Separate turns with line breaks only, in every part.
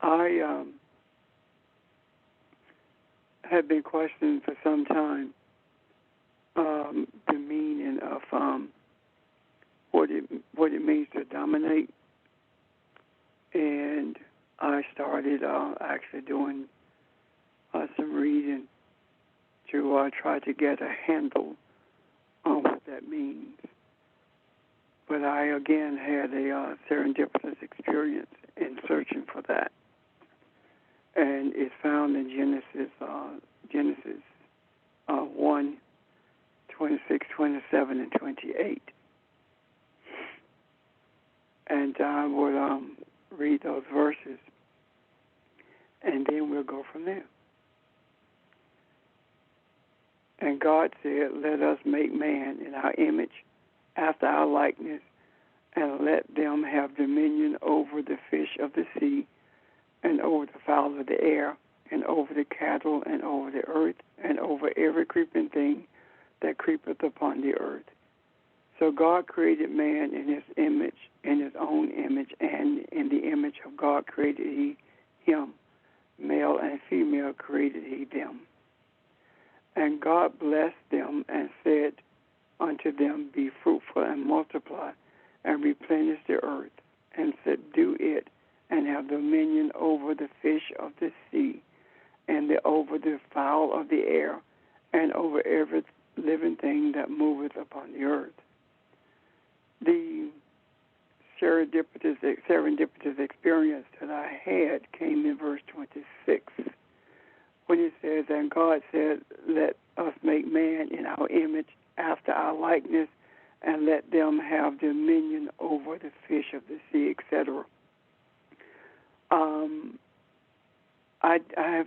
I have been questioning for some time the meaning of what it means to dominate, and I started actually doing some reading to try to get a handle on what that means. But I again had a serendipitous experience in searching for that, and it's found in Genesis 1, 26, 27, and 28. And I would read those verses, and then we'll go from there. And God said, "Let us make man in our image, after our likeness, and let them have dominion over the fish of the sea, and over the fowl of the air, and over the cattle, and over the earth, and over every creeping thing that creepeth upon the earth." So God created man in his image, in his own image, and in the image of God created he him. Male and female created he them. And God blessed them and said unto them, "Be fruitful and multiply, and replenish the earth, and subdue it, and have dominion over the fish of the sea, and over the fowl of the air, and over every living thing that moveth upon the earth." The serendipitous experience that I had came in verse 26, when it says, "And God said, let us make man in our image, after our likeness, and let them have dominion over the fish of the sea," etc.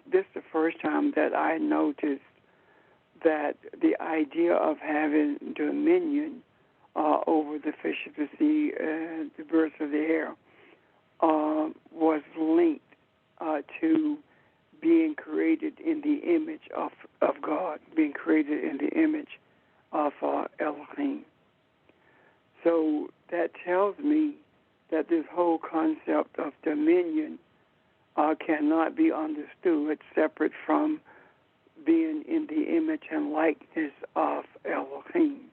This is the first time that I noticed that the idea of having dominion over the fish of the sea and the birds of the air was linked to being created in the image of God, being created in the image of Elohim. So that tells me that this whole concept of dominion cannot be understood separate from being in the image and likeness of Elohim.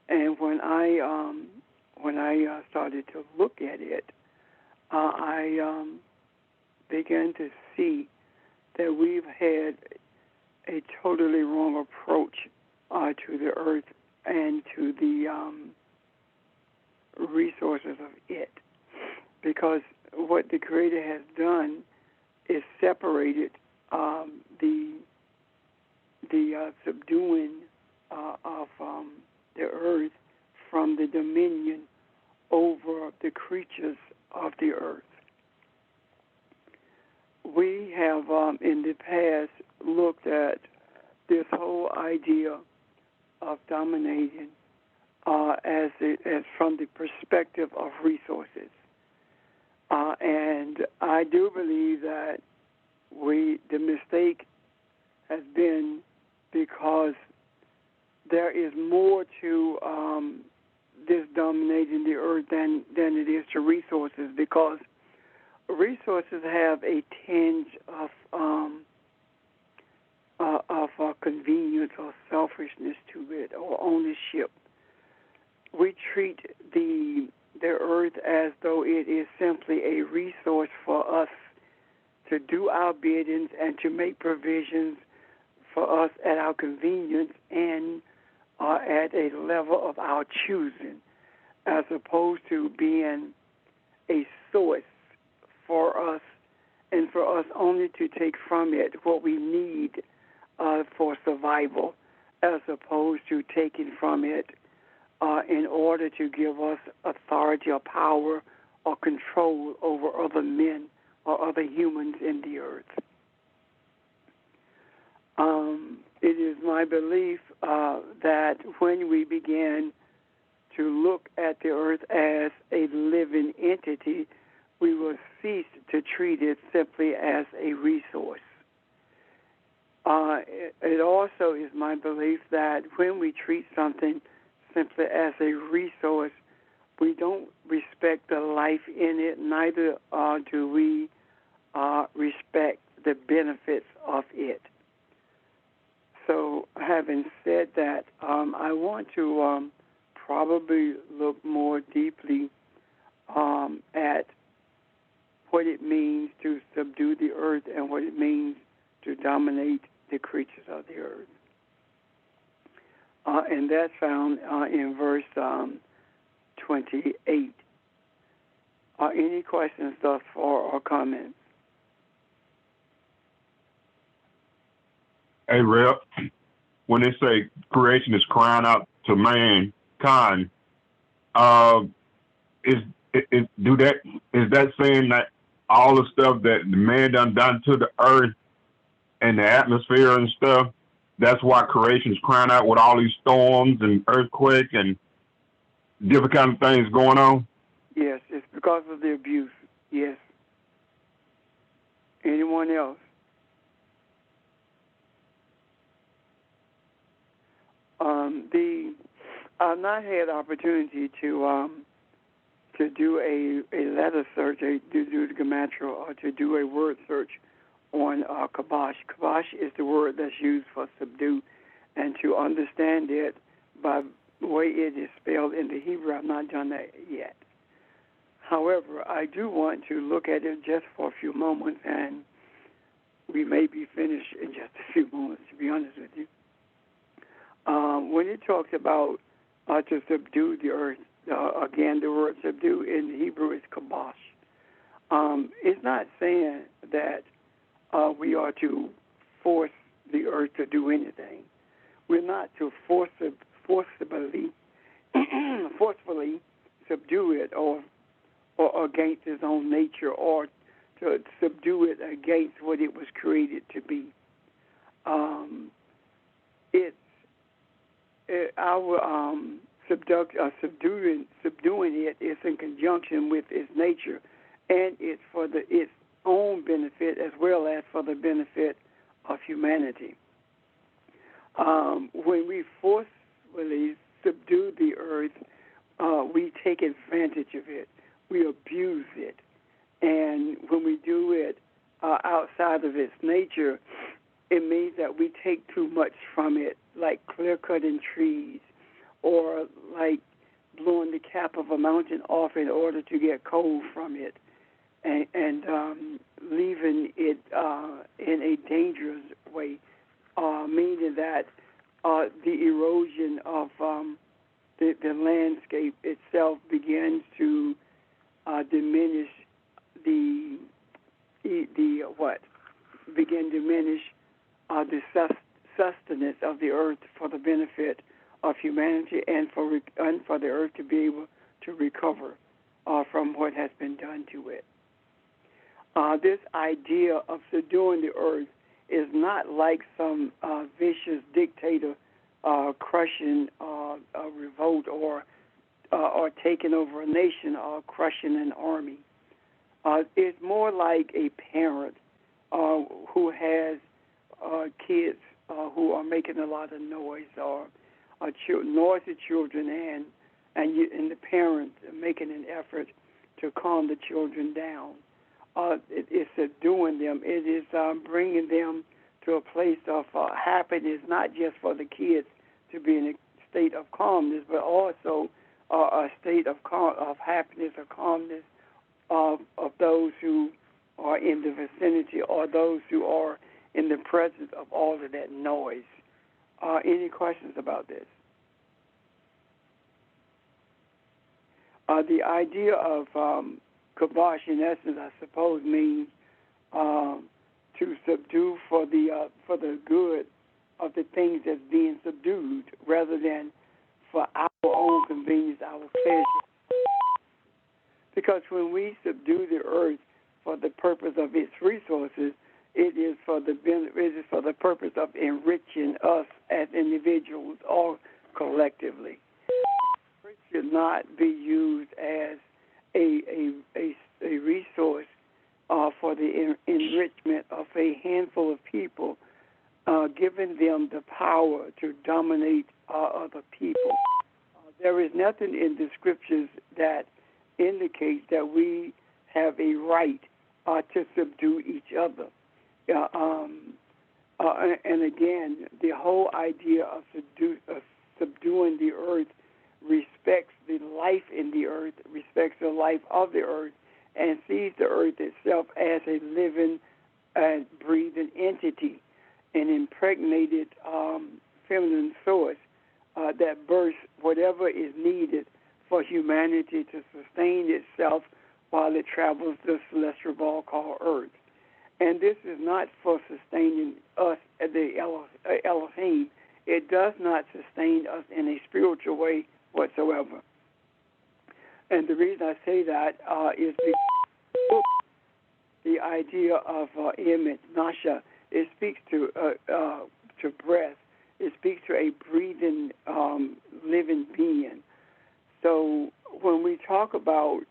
And when I started to look at it, I began to see that we've had a totally wrong approach to the earth and to the resources of it, because what the Creator has done is separated the subduing of the earth from the dominion over the creatures of the earth. We have in the past looked at this whole idea of dominating as from the perspective of resources. And I do believe that the mistake has been because there is more to this dominating the earth than it is to resources, because resources have a tinge of convenience or selfishness to it, or ownership. We treat the earth as though it is simply a resource for us to do our biddings and to make provisions for us at our convenience and at a level of our choosing, as opposed to being a source for us and for us only to take from it what we need for survival, as opposed to taking from it in order to give us authority or power or control over other men or other humans in the earth. It is my belief that when we begin to look at the earth as a living entity, we will cease to treat it simply as a resource. It also is my belief that when we treat something simply as a resource, We don't respect the life in it, neither do we respect the benefits of it. So, having said that, I want to probably look more deeply at what it means to subdue the earth and what it means to dominate the creatures of the earth. And that's found in verse 28. Any questions thus far or comments?
Hey, Rep, when they say creation is crying out to mankind, uh, is that saying that all the stuff that the man done to the earth and the atmosphere and stuff, that's why creation is crying out with all these storms and earthquake and different kind of things going on?
Yes, it's because of the abuse. Yes. Anyone else? I've not had opportunity to do a letter search, to do the gematria, or to do a word search on kabosh. Kabosh is the word that's used for subdue, and to understand it by the way it is spelled in the Hebrew, I've not done that yet. However, I do want to look at it just for a few moments, and we may be finished in just a few moments, to be honest with you. When it talks about to subdue the earth, again, the word subdue in Hebrew is kabosh. It's not saying that we are to force the earth to do anything. We're not to forcefully subdue it or against its own nature, or to subdue it against what it was created to be. Our subduing it is in conjunction with its nature, and it's for its own benefit as well as for the benefit of humanity. When we forcefully subdue the earth, we take advantage of it. We abuse it. And when we do it outside of its nature, it means that we take too much from it, like clear-cutting trees, or like blowing the cap of a mountain off in order to get coal from it, and leaving it in a dangerous way, meaning that the erosion of the landscape itself begins to diminish the sustenance of the earth for the benefit of humanity, and for the earth to be able to recover from what has been done to it. This idea of subduing the earth is not like some vicious dictator crushing a revolt, or taking over a nation, or crushing an army. It's more like a parent who has kids who are making a lot of noise, or noisy children, and the parents making an effort to calm the children down. It's subduing them. It is bringing them to a place of happiness, not just for the kids to be in a state of calmness, but also a state of happiness or calmness of those who are in the vicinity, or those who are in the presence of all of that noise. Any questions about this? The idea of kabosh, in essence, I suppose, means to subdue for the good of the things that's being subdued, rather than for our own convenience, our pleasure. Because when we subdue the earth for the purpose of its resources, it is for the purpose of enriching us as individuals or collectively. It should not be used as a resource for the enrichment of a handful of people, giving them the power to dominate other people. There is nothing in the scriptures that indicates that we have a right to subdue each other. Uh, um, and again, the whole idea of subduing the earth respects the life in the earth, respects the life of the earth, and sees the earth itself as a living and breathing entity, an impregnated feminine source that bursts whatever is needed for humanity to sustain itself while it travels the celestial ball called Earth. And this is not for sustaining us, the Elohim. It does not sustain us in a spiritual way whatsoever. And the reason I say that is because the idea of image, nasha, it speaks to breath. It speaks to a breathing, living being. So when we talk about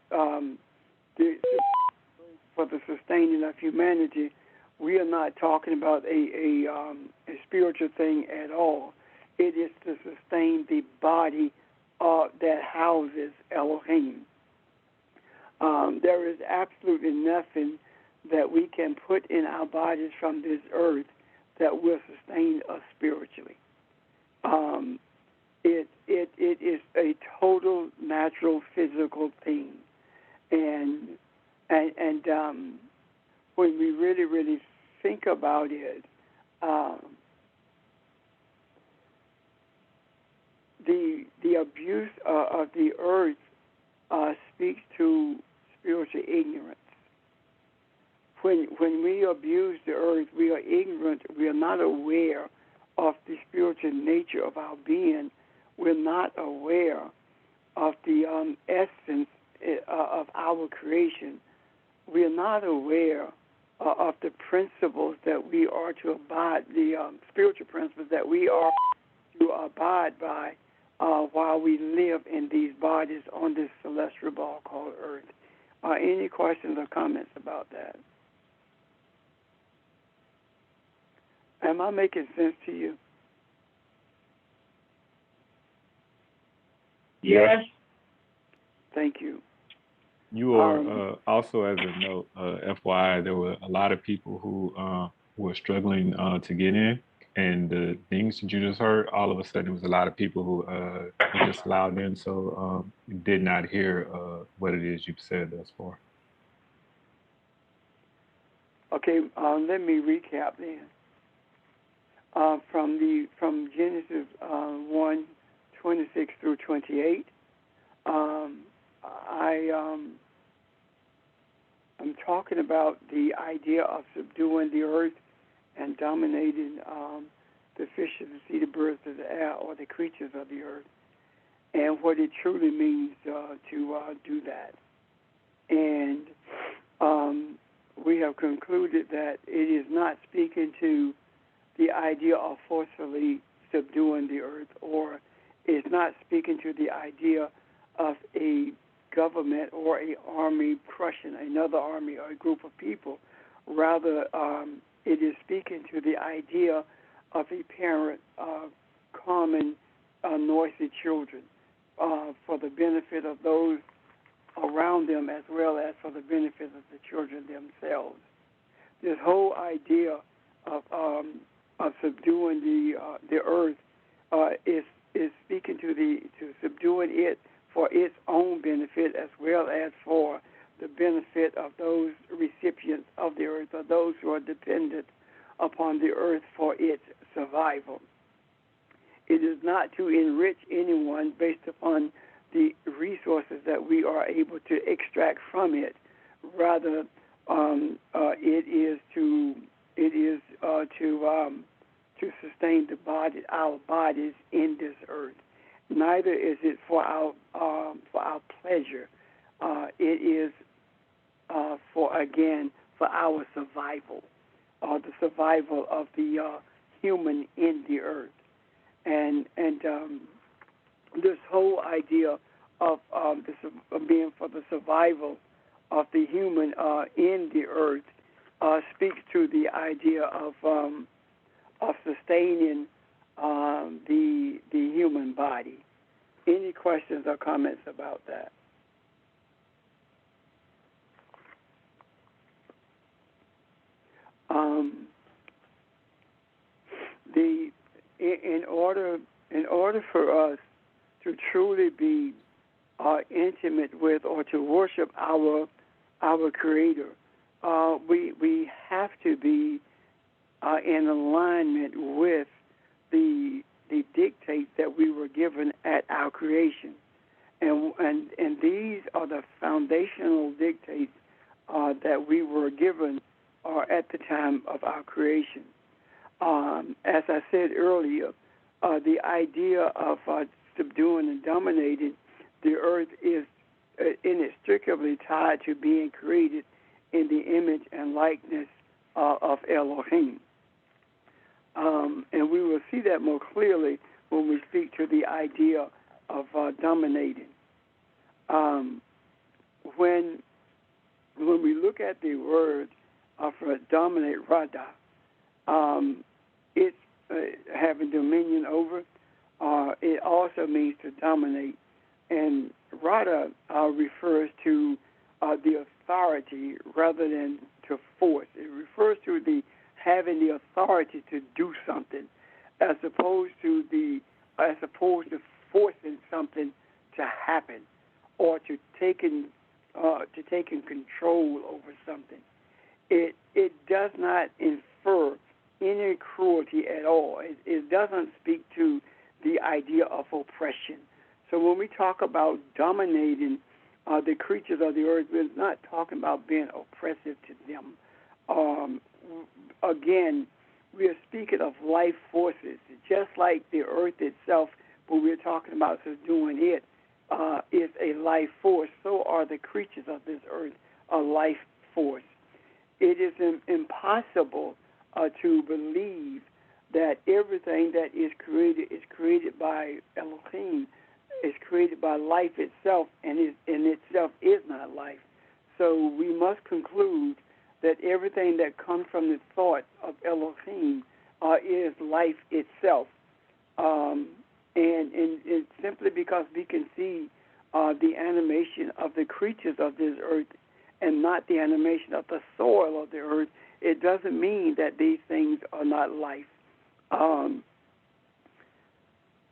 for the sustaining of humanity, we are not talking about a spiritual thing at all. It is to sustain the body that houses Elohim. There is absolutely nothing that we can put in our bodies from this earth that will sustain us spiritually. It is a total natural physical thing, and when we really think about it, the abuse of the earth speaks to spiritual ignorance. When we abuse the earth, we are ignorant. We are not aware of the spiritual nature of our being. We're not aware of the essence of our creation. We are not aware of the principles that we are to abide, the spiritual principles that we are to abide by while we live in these bodies on this celestial ball called Earth. Any questions or comments about that? Am I making sense to you?
Yes.
Thank you.
You are also, as a note, FYI, there were a lot of people who were struggling to get in, and the things that you just heard, all of a sudden, it was a lot of people who were just allowed in, so did not hear what it is you've said thus far.
Okay, let me recap then. From Genesis 1:26 through 28, I'm talking about the idea of subduing the earth and dominating the fishes, the sea, the birds of the air, or the creatures of the earth, and what it truly means to do that. And we have concluded that it is not speaking to the idea of forcefully subduing the earth, or it's not speaking to the idea of a government or a army crushing another army or a group of people. Rather, it is speaking to the idea of a parent calming noisy children for the benefit of those around them as well as for the benefit of the children themselves. This whole idea of subduing the earth is speaking to subduing it for its own benefit as well as for the benefit of those recipients of the earth or those who are dependent upon the earth for its survival. It is not to enrich anyone based upon the resources that we are able to extract from it. Rather, it is to sustain our bodies in this earth. Neither is it for our pleasure. It is for our survival, the survival of the human in the earth, and this whole idea of being for the survival of the human in the earth speaks to the idea of sustaining the human body. Any questions or comments about that? the in order for us to truly be intimate with or to worship our Creator, we have to be in alignment with the dictates that we were given at our creation, and these are the foundational dictates that we were given at the time of our creation. As I said earlier, the idea of subduing and dominating the earth is inextricably tied to being created in the image and likeness of Elohim. And we will see that more clearly when we speak to the idea of dominating. When we look at the word for dominate, rada, it's having dominion over. It also means to dominate. And rada refers to the authority rather than to force. It refers to the having the authority to do something, as opposed to forcing something to happen or to taking control over something. It does not infer any cruelty at all. It doesn't speak to the idea of oppression. So when we talk about dominating the creatures of the earth, we're not talking about being oppressive to them. Again, we are speaking of life forces. Just like the earth itself, when we're talking about subduing it, is a life force, so are the creatures of this earth a life force. It is impossible to believe that everything that is created by Elohim, is created by life itself, and in itself is not life. So we must conclude that everything that comes from the thought of Elohim is life itself. And it's simply because we can see the animation of the creatures of this earth and not the animation of the soil of the earth, it doesn't mean that these things are not life.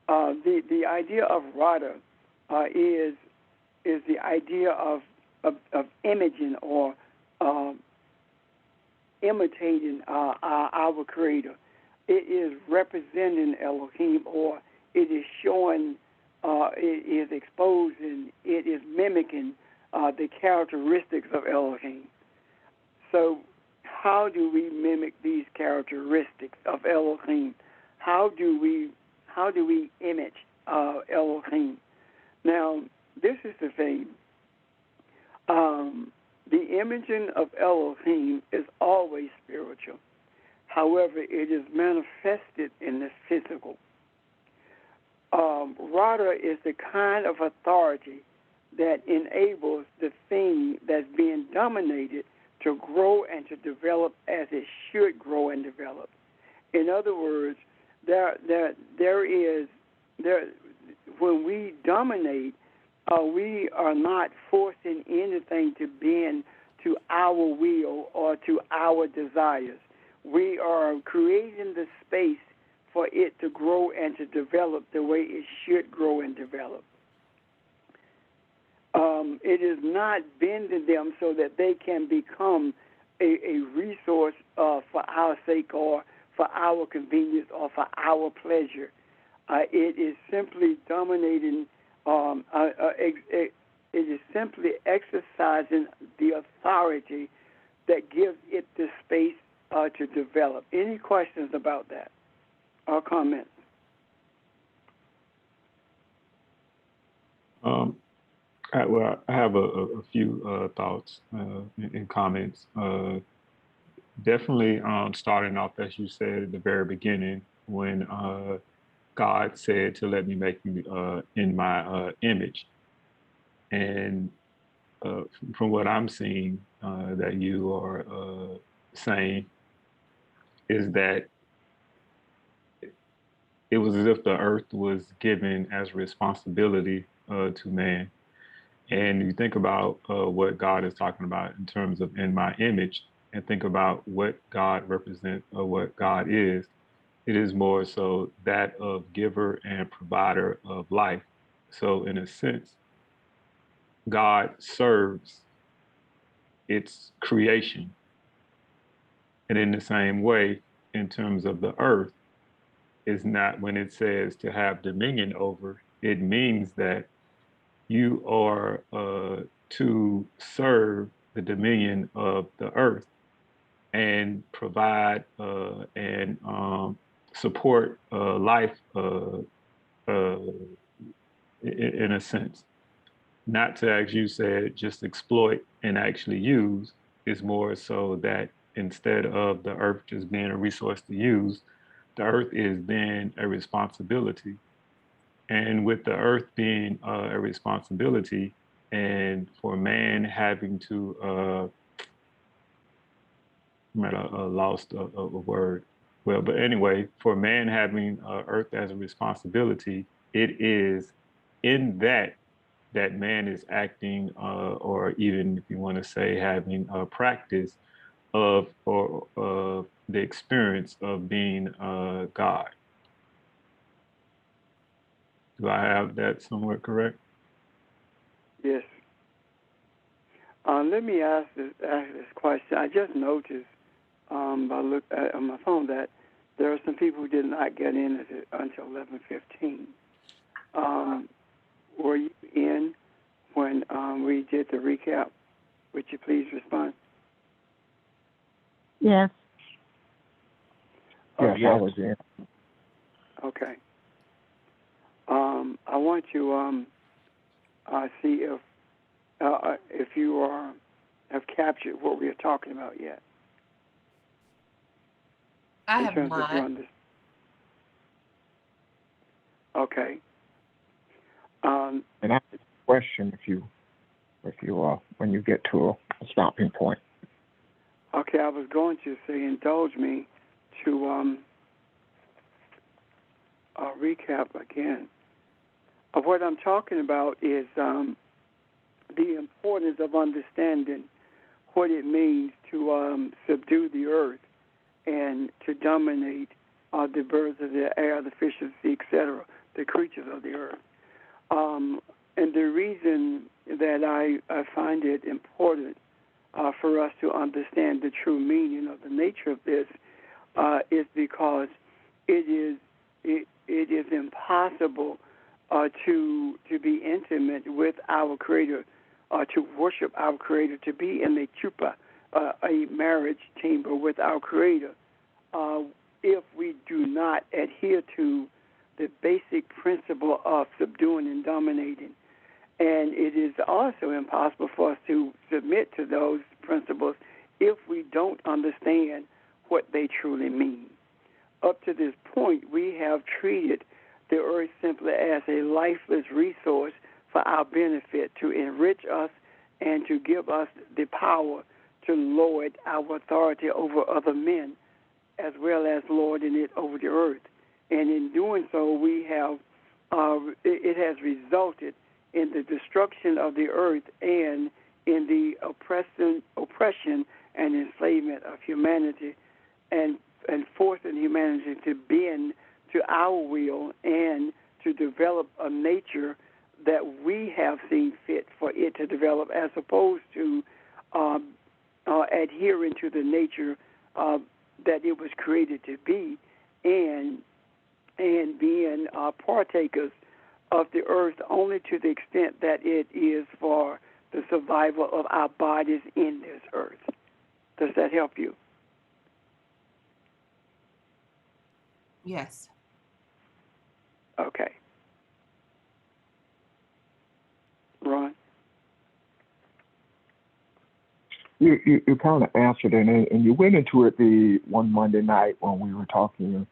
The idea of rada is the idea of imaging or imitating our Creator. It is representing Elohim, or it is showing, it is exposing, it is mimicking the characteristics of Elohim. So how do we mimic these characteristics of Elohim? How do we image Elohim? Now, this is the thing. The imaging of Elohim is always spiritual. However, it is manifested in the physical. Rada is the kind of authority that enables the thing that's being dominated to grow and to develop as it should grow and develop. In other words, when we dominate, we are not forcing anything to bend to our will or to our desires. We are creating the space for it to grow and to develop the way it should grow and develop. It is not bending them so that they can become a resource for our sake or for our convenience or for our pleasure. It is simply dominating. It is simply exercising the authority that gives it the space to develop. Any questions about that or comments?
Well, I have a few thoughts and comments. Definitely starting off, as you said at the very beginning, when God said to let me make you in my image. And from what I'm seeing that you are saying is that it was as if the earth was given as responsibility to man. And you think about what God is talking about in terms of in my image, and think about what God represents or what God is, it is more so that of giver and provider of life. So, in a sense, God serves its creation. And in the same way, in terms of the earth, is not when it says to have dominion over, it means that you are to serve the dominion of the earth and provide and support life uh, in a sense. Not to, as you said, just exploit and actually use, is more so that instead of the earth just being a resource to use, the earth is then a responsibility. And with the earth being a responsibility, and for man having to, I might have lost a word. Well, but anyway, for man having earth as a responsibility, it is in that man is acting, or even if you want to say having a practice of or the experience of being God. Do I have that somewhere correct?
Yes. Let me ask this question. I just noticed by look at, on my phone that there are some people who did not get in until 11:15. Were you in when we did the recap? Would you please respond?
Yes.
Yes, I was in.
Okay. I want to see if you have captured what we are talking about yet.
I have not.
Okay.
And I have a question if you when you get to a stopping point.
Okay, I was going to say indulge me to recap again. What I'm talking about is the importance of understanding what it means to subdue the earth and to dominate the birds of the air, the fish of the sea, etc., the creatures of the earth. And the reason that I find it important for us to understand the true meaning of the nature of this is because it is impossible to be intimate with our Creator, to worship our Creator, to be in a chuppah, a marriage chamber with our Creator, if we do not adhere to the basic principle of subduing and dominating. And it is also impossible for us to submit to those principles if we don't understand what they truly mean. Up to this point, we have treated the earth simply as a lifeless resource for our benefit, to enrich us and to give us the power to lord our authority over other men, as well as lording it over the earth. And in doing so, we have it has resulted in the destruction of the earth and in the oppression and enslavement of humanity, and forcing humanity to bend to our will and to develop a nature that we have seen fit for it to develop, as opposed to adhering to the nature that it was created to be, and being partakers of the earth only to the extent that it is for the survival of our bodies in this earth. Does that help you?
Yes.
Okay. Ron?
You kind of answered it, and you went into it the one Monday night when we were talking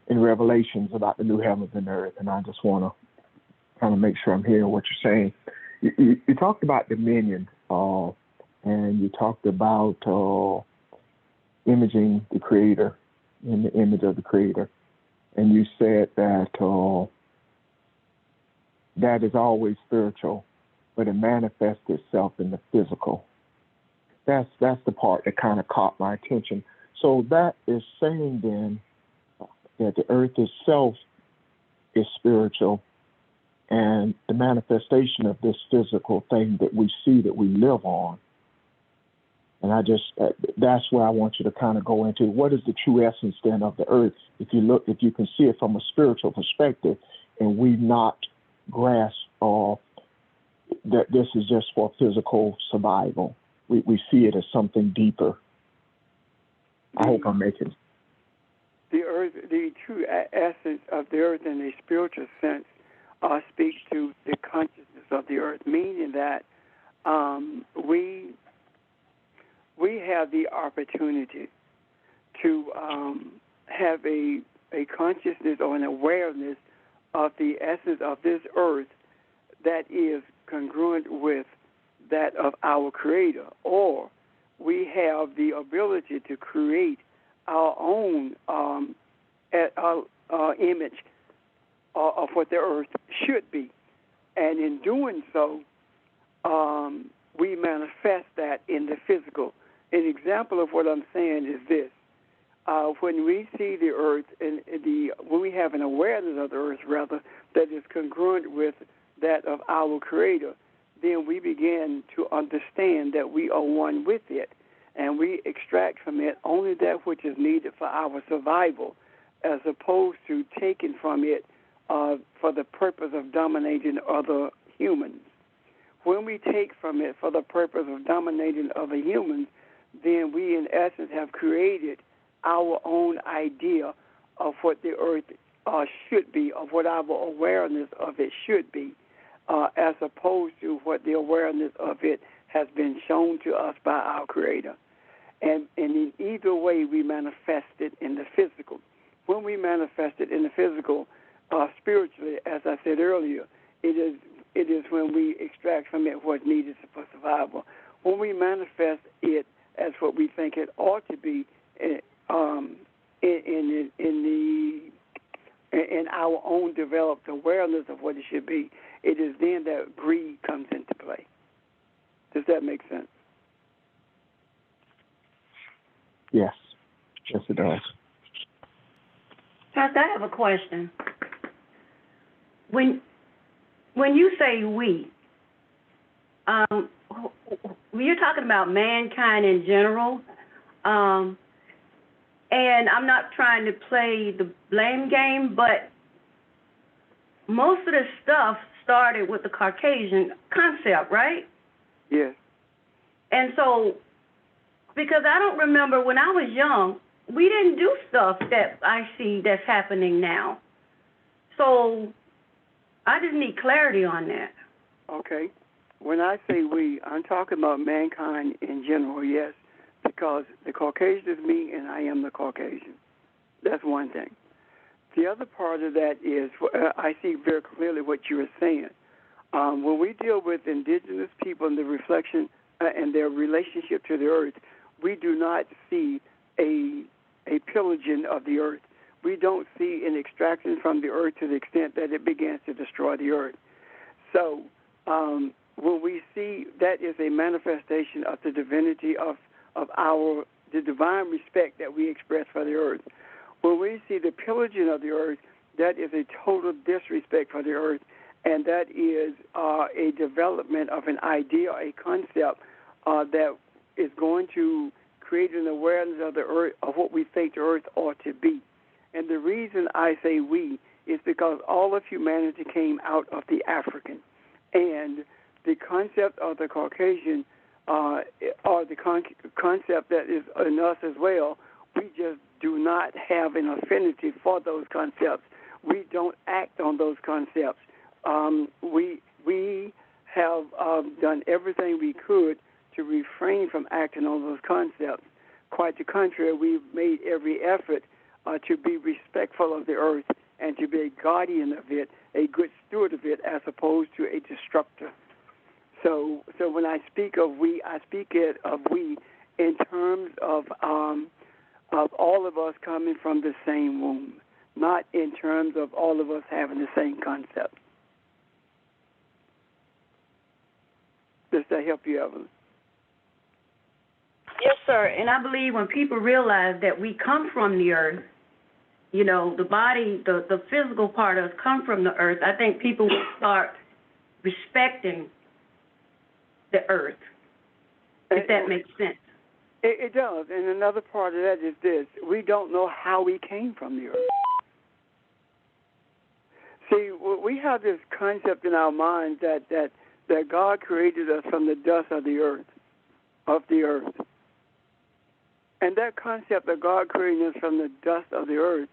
in Revelations about the new heavens and earth, and I just want to kind of make sure I'm hearing what you're saying. You talked about dominion, and you talked about imaging the Creator in the image of the Creator, and you said that that is always spiritual, but it manifests itself in the physical. That's the part that kind of caught my attention. So that is saying then that the earth itself is spiritual, and the manifestation of this physical thing that we see, that we live on. And that's where I want you to kind of go into what is the true essence then of the earth. If you can see it from a spiritual perspective, and we not grasp that this is just for physical survival. We see it as something deeper. I hope I'm making
the earth, the true essence of the earth in a spiritual sense speaks to the consciousness of the earth, meaning that we have the opportunity to have a consciousness or an awareness of the essence of this earth that is congruent with that of our Creator, or we have the ability to create our own image of what the earth should be. And in doing so, we manifest that in the physical. An example of what I'm saying is this. When we see the earth, when we have an awareness of the earth, rather, that is congruent with that of our Creator, then we begin to understand that we are one with it, and we extract from it only that which is needed for our survival, as opposed to taking from it for the purpose of dominating other humans. When we take from it for the purpose of dominating other humans, then we, in essence, have created our own idea of what the earth should be, of what our awareness of it should be, as opposed to what the awareness of it has been shown to us by our Creator. And in either way, we manifest it in the physical. When we manifest it in the physical, spiritually, as I said earlier, it is when we extract from it what's needed for survival. When we manifest it as what we think it ought to be in our own developed awareness of what it should be, it is then that greed comes into play. Does that make sense?
Yes. Yes, it does.
Pastor, I have a question. When you say we, you're talking about mankind in general, and I'm not trying to play the blame game, but most of the stuff started with the Caucasian concept, right?
Yes.
And so, because I don't remember when I was young, we didn't do stuff that I see that's happening now. So I just need clarity on that.
Okay. When I say we, I'm talking about mankind in general, yes, because the Caucasian is me and I am the Caucasian. That's one thing. The other part of that is I see very clearly what you were saying. When we deal with indigenous people and the reflection and their relationship to the earth, we do not see a pillaging of the earth. We don't see an extraction from the earth to the extent that it begins to destroy the earth. So when we see that is a manifestation of the divinity of the divine respect that we express for the earth. When we see the pillaging of the earth, that is a total disrespect for the earth, and that is a development of an idea, a concept that is going to create an awareness of the earth, of what we think the earth ought to be. And the reason I say we is because all of humanity came out of the African, and the concept of the Caucasian, or the concept that is in us as well, we just do not have an affinity for those concepts. We don't act on those concepts. We have done everything we could to refrain from acting on those concepts. Quite the contrary, we've made every effort to be respectful of the earth and to be a guardian of it, a good steward of it, as opposed to a destructor. So when I speak of we, I speak of we in terms of all of us coming from the same womb, not in terms of all of us having the same concept. Does that help you, Evelyn?
Yes, sir. And I believe when people realize that we come from the earth, you know, the body, the physical part of us come from the earth, I think people will start respecting the earth, if that makes sense.
It does. And another part of that is this. We don't know how we came from the earth. See, we have this concept in our minds that God created us from the dust of the earth, And that concept of God creating us from the dust of the earth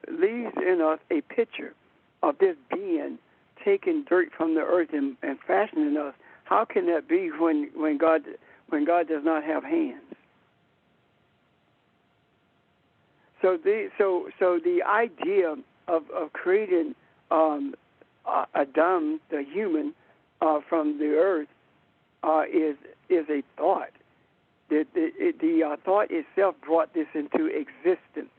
leaves in us a picture of this being taking dirt from the earth and fashioning us. How can that be when God does not have hands? So the idea of creating Adam, the human, from the earth is a thought. The thought itself brought this into existence.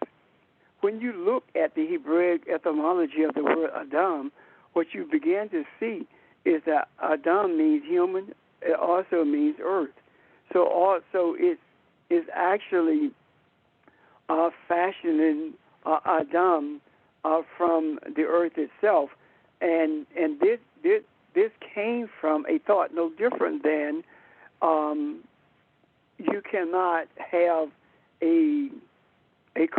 When you look at the Hebraic etymology of the word Adam, what you begin to see is that Adam means human. It also means earth. So also it's actually fashioning Adam from the earth itself, and this came from a thought no different than you cannot have a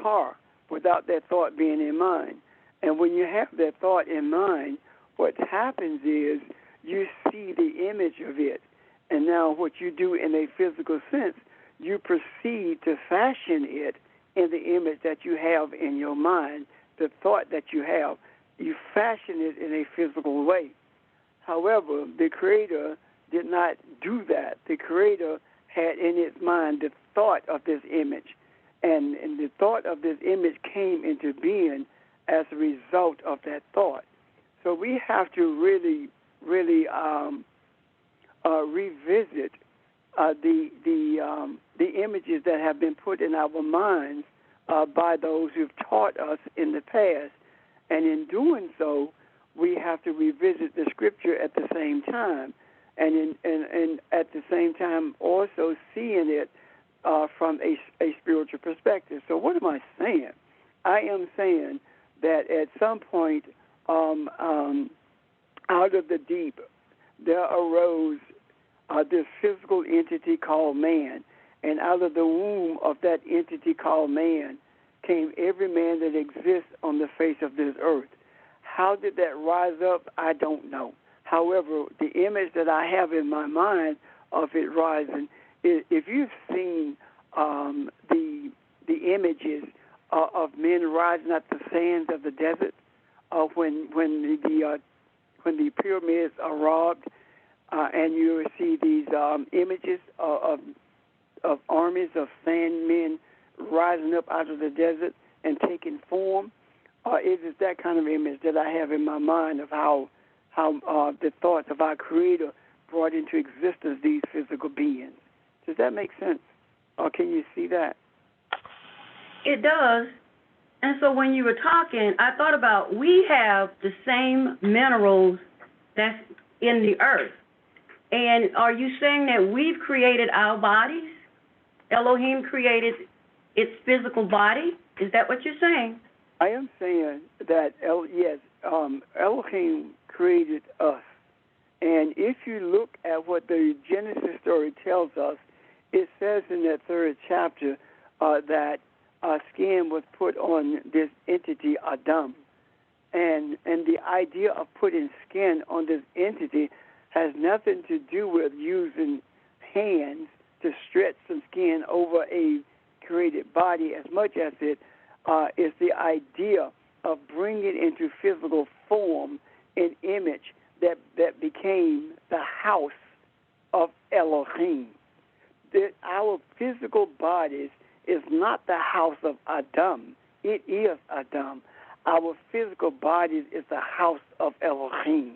car without that thought being in mind. And when you have that thought in mind, what happens is you see the image of it. And now what you do in a physical sense, you proceed to fashion it in the image that you have in your mind, the thought that you have. You fashion it in a physical way. However, the Creator did not do that. The Creator had in its mind the thought of this image. And the thought of this image came into being as a result of that thought. So we have to really revisit the images that have been put in our minds by those who've taught us in the past. And in doing so, we have to revisit the Scripture at the same time, and at the same time also seeing it from a spiritual perspective. So what am I saying? I am saying that at some point out of the deep, there arose this physical entity called man, and out of the womb of that entity called man came every man that exists on the face of this earth. How did that rise up? I don't know. However, the image that I have in my mind of it rising, if you've seen the images of men rising at the sands of the desert, when the pyramids are robbed, and you see these images of armies of sand men rising up out of the desert and taking form, it is that kind of image that I have in my mind of how the thoughts of our Creator brought into existence these physical beings. Does that make sense? Or can you see that?
It does. And so when you were talking, I thought about we have the same minerals that's in the earth. And are you saying that we've created our bodies? Elohim created its physical body? Is that what you're saying?
I am saying that, yes, Elohim created us. And if you look at what the Genesis story tells us, it says in that third chapter that skin was put on this entity, Adam. And the idea of putting skin on this entity has nothing to do with using hands to stretch some skin over a created body as much as it is the idea of bringing into physical form an image that became the house of Elohim. That our physical bodies is not the house of Adam. It is Adam. Our physical bodies is the house of Elohim.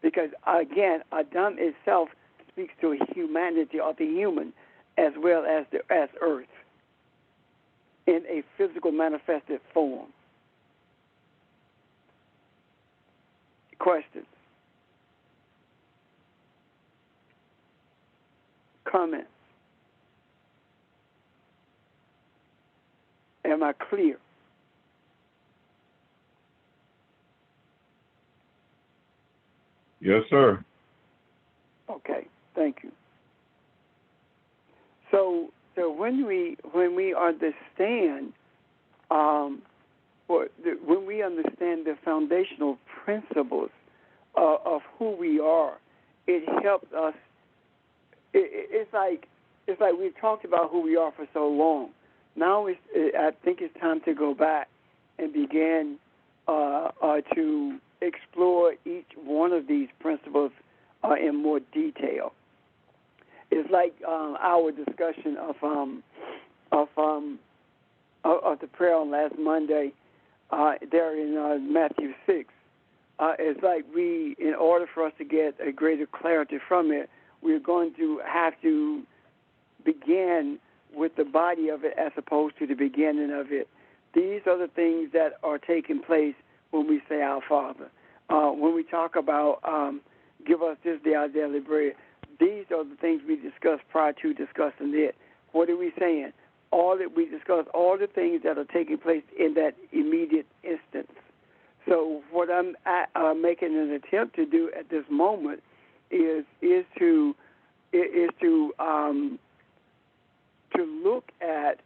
Because, again, Adam itself speaks to humanity or the human as well as earth in a physical manifested form. Questions? Comments? Am I clear?
Yes, sir.
Okay, thank you. So when we understand when we understand the foundational principles of who we are, it helps us. It's like we've talked about who we are for so long. Now I think it's time to go back and begin to explore each one of these principles in more detail. It's like our discussion of the prayer on last Monday there in Matthew 6. It's like in order for us to get a greater clarity from it, we're going to have to begin with the body of it as opposed to the beginning of it. These are the things that are taking place when we say our Father. When we talk about give us this day our daily bread, these are the things we discussed prior to discussing it. What are we saying? All that we discussed, all the things that are taking place in that immediate instance. So what I'm making an attempt to do at this moment is to look at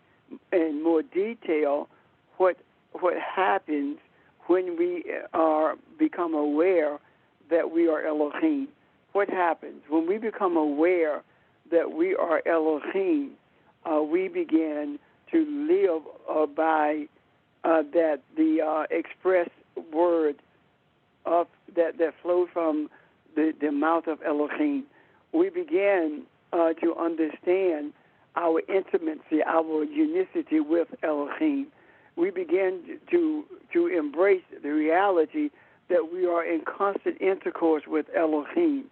in more detail what happens when we become aware that we are Elohim. What happens when we become aware that we are Elohim? We begin to live by that the express word of that flows from the mouth of Elohim. We begin to understand our intimacy, our unicity with Elohim. We begin to embrace the reality that we are in constant intercourse with Elohim.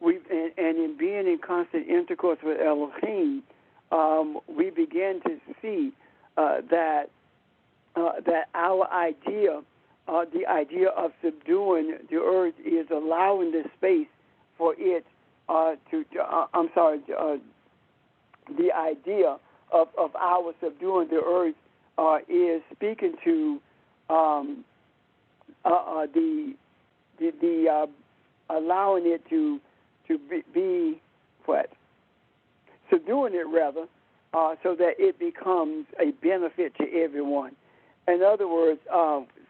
And in being in constant intercourse with Elohim, we begin to see that our idea, the idea of subduing the earth, is allowing the space for it the idea of our subduing the earth is speaking to the allowing it to be what? Subduing it rather, so that it becomes a benefit to everyone. In other words,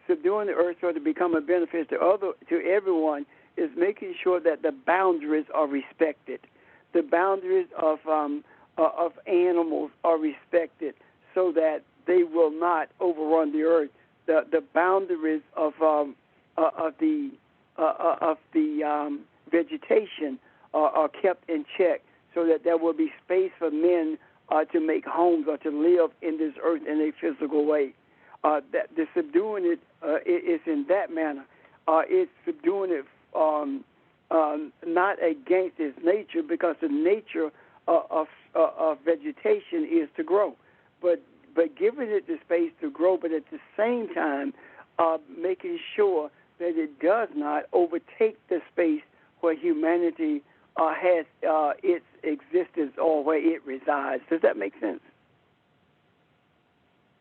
subduing the earth so to become a benefit to everyone is making sure that the boundaries are respected. The boundaries of animals are respected so that they will not overrun the earth. The boundaries of the vegetation are kept in check so that there will be space for men to make homes or to live in this earth in a physical way. That the subduing it is in that manner. It's subduing it not against its nature, because the nature of vegetation is to grow, but giving it the space to grow, but at the same time making sure that it does not overtake the space where humanity has its existence or where it resides. Does that make sense?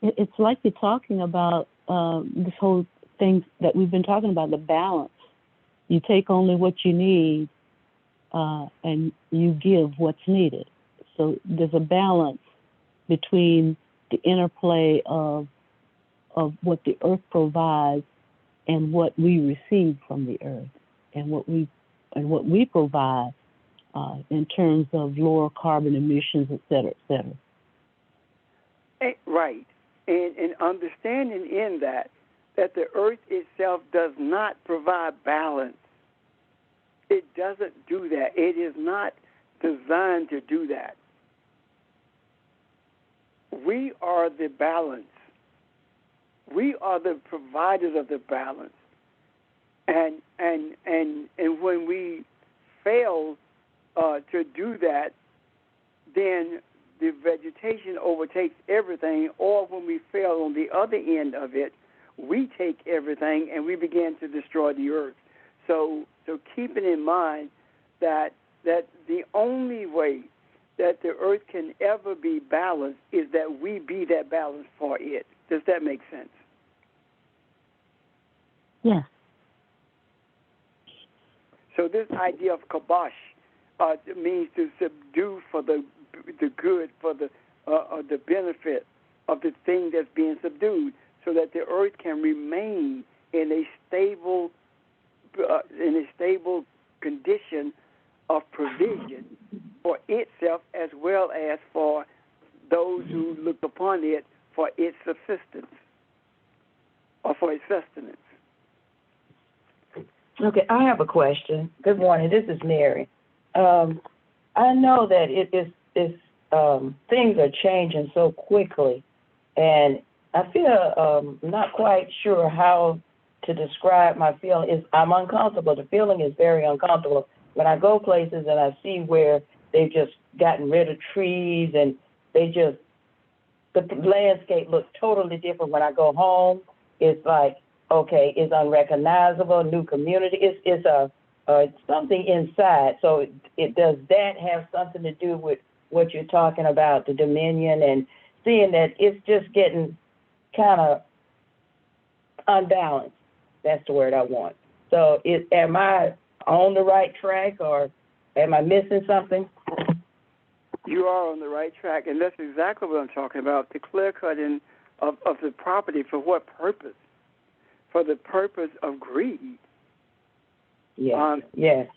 It's like you're talking about this whole thing that we've been talking about, the balance. You take only what you need and you give what's needed. So there's a balance between the interplay of what the earth provides and what we receive from the earth, and what we provide in terms of lower carbon emissions, et cetera, et cetera.
Right. And understanding in that the earth itself does not provide balance. It doesn't do that. It is not designed to do that. We are the balance. We are the providers of the balance. And when we fail to do that, then the vegetation overtakes everything, or when we fail on the other end of it, we take everything and we begin to destroy the earth. So keeping in mind that the only way that that the earth can ever be balanced is that we be that balance for it. Does that make sense?
Yes.
So this idea of kabosh means to subdue for the good, for the benefit of the thing that's being subdued, so that the earth can remain in a stable condition of provision for itself as well as for those who look upon it for its subsistence or for its sustenance.
Okay, I have a question. Good morning. This is Mary. I know that things are changing so quickly, and I feel not quite sure how to describe my feeling. I'm uncomfortable. The feeling is very uncomfortable when I go places and I see where they've just gotten rid of trees and the landscape looks totally different. When I go home, it's like, okay, it's unrecognizable, new community. It's something inside. So does that have something to do with what you're talking about, the dominion, and seeing that it's just getting kind of unbalanced? That's the word I want. So am I on the right track, or am I missing something?
You are on the right track, and that's exactly what I'm talking about, the clear-cutting of the property. For what purpose? For the purpose of greed.
Yes. Yes.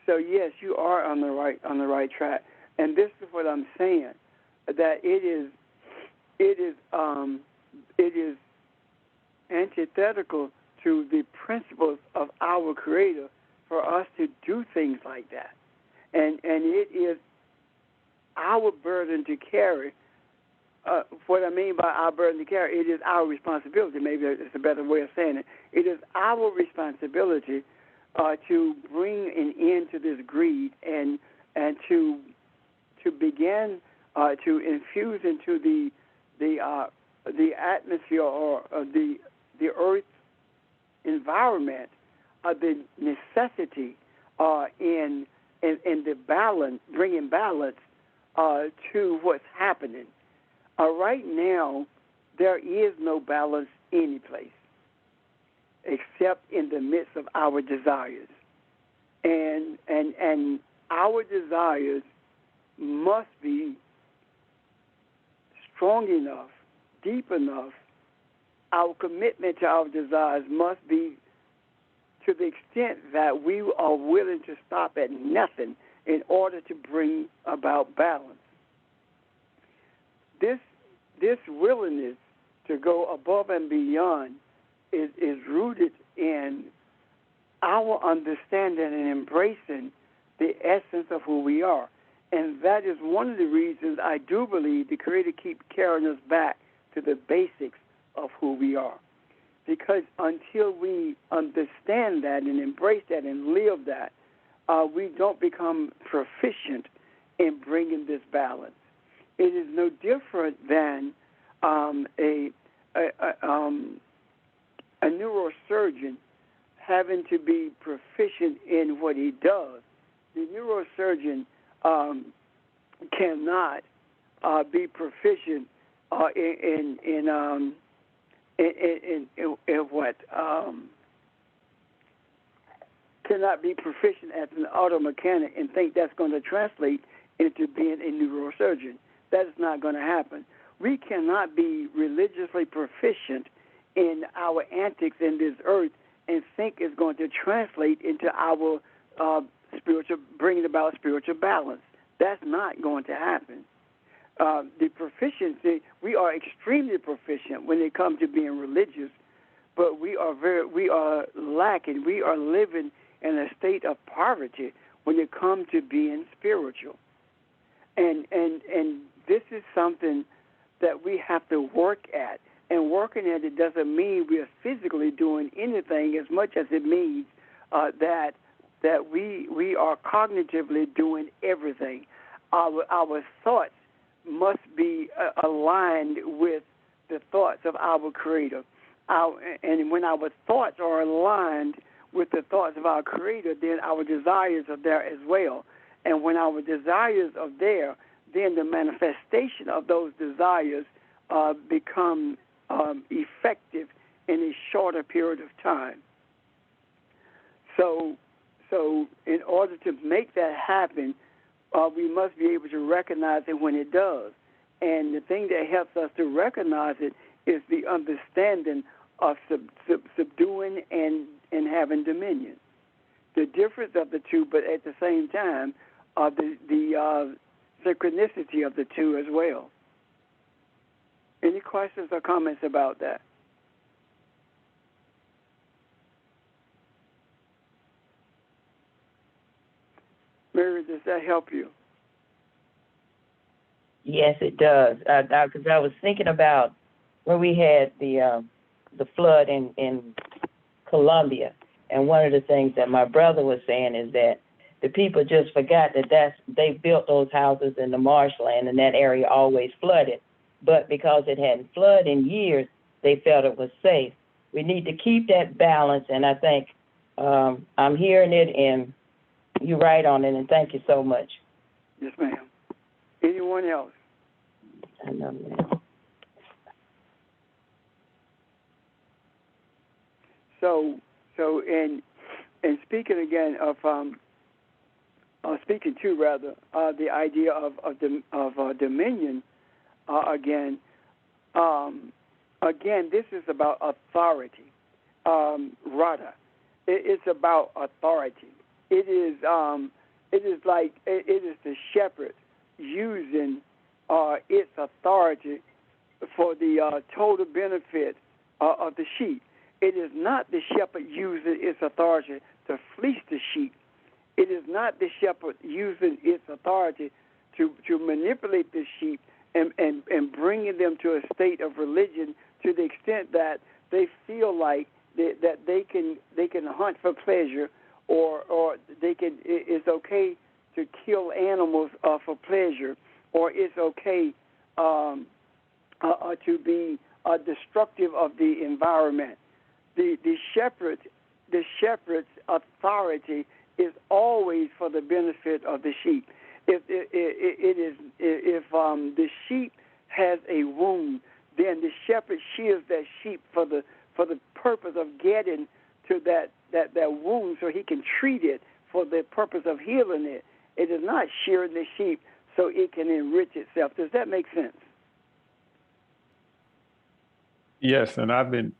So yes, you are on the right track, and this is what I'm saying, that it is antithetical to the principles of our Creator for us to do things like that, and it is our burden to carry. What I mean by our burden to carry, it is our responsibility. Maybe it's a better way of saying it. It is our responsibility to bring an end to this greed and to begin to infuse into the atmosphere or the earth environment the necessity in the balance, bringing balance to what's happening. Right now, there is no balance any place except in the midst of our desires. And our desires must be strong enough, deep enough. Our commitment to our desires must be to the extent that we are willing to stop at nothing in order to bring about balance. This willingness to go above and beyond is rooted in our understanding and embracing the essence of who we are. And that is one of the reasons I do believe the Creator keeps carrying us back to the basics of who we are. Because until we understand that and embrace that and live that, we don't become proficient in bringing this balance. It is no different than a neurosurgeon having to be proficient in what he does. The neurosurgeon cannot be proficient in what cannot be proficient as an auto mechanic and think that's going to translate into being a neurosurgeon. That is not going to happen. We cannot be religiously proficient in our antics in this earth and think it's going to translate into our spiritual, bringing about spiritual balance. That's not going to happen. The proficiency, we are extremely proficient when it comes to being religious, but we are lacking. We are living in a state of poverty when it comes to being spiritual. And this is something that we have to work at. And working at it doesn't mean we are physically doing anything as much as it means that we are cognitively doing everything. Our thoughts must be aligned with the thoughts of our Creator. And when our thoughts are aligned with the thoughts of our Creator, then our desires are there as well. And when our desires are there, then the manifestation of those desires become effective in a shorter period of time. So in order to make that happen, we must be able to recognize it when it does. And the thing that helps us to recognize it is the understanding of subduing and having dominion. The difference of the two, but at the same time, the synchronicity of the two as well. Any questions or comments about that? Mary, does that help you?
Yes, it does. Because I was thinking about when we had the flood in Colombia, and one of the things that my brother was saying is that the people just forgot that they built those houses in the marshland, and that area always flooded. But because it hadn't flooded in years, they felt it was safe. We need to keep that balance, and I think I'm hearing it, and you're right on it, and thank you so much.
Yes, ma'am. Anyone else?
I know, ma'am.
So in speaking again of speaking to the idea of dominion again, this is about authority. Rada, it's about authority. It is the shepherd using its authority for the total benefit of the sheep. It is not the shepherd using its authority to fleece the sheep. It is not the shepherd using its authority to manipulate the sheep and bringing them to a state of religion to the extent that they feel like that they can hunt for pleasure, or it's okay to kill animals for pleasure, or it's okay to be destructive of the environment. The shepherd's authority is always for the benefit of the sheep. If the sheep has a wound, then the shepherd shields that sheep for the purpose of getting to that wound, so he can treat it for the purpose of healing it. It is not shearing the sheep so it can enrich itself. Does that make sense?
Yes, and I've been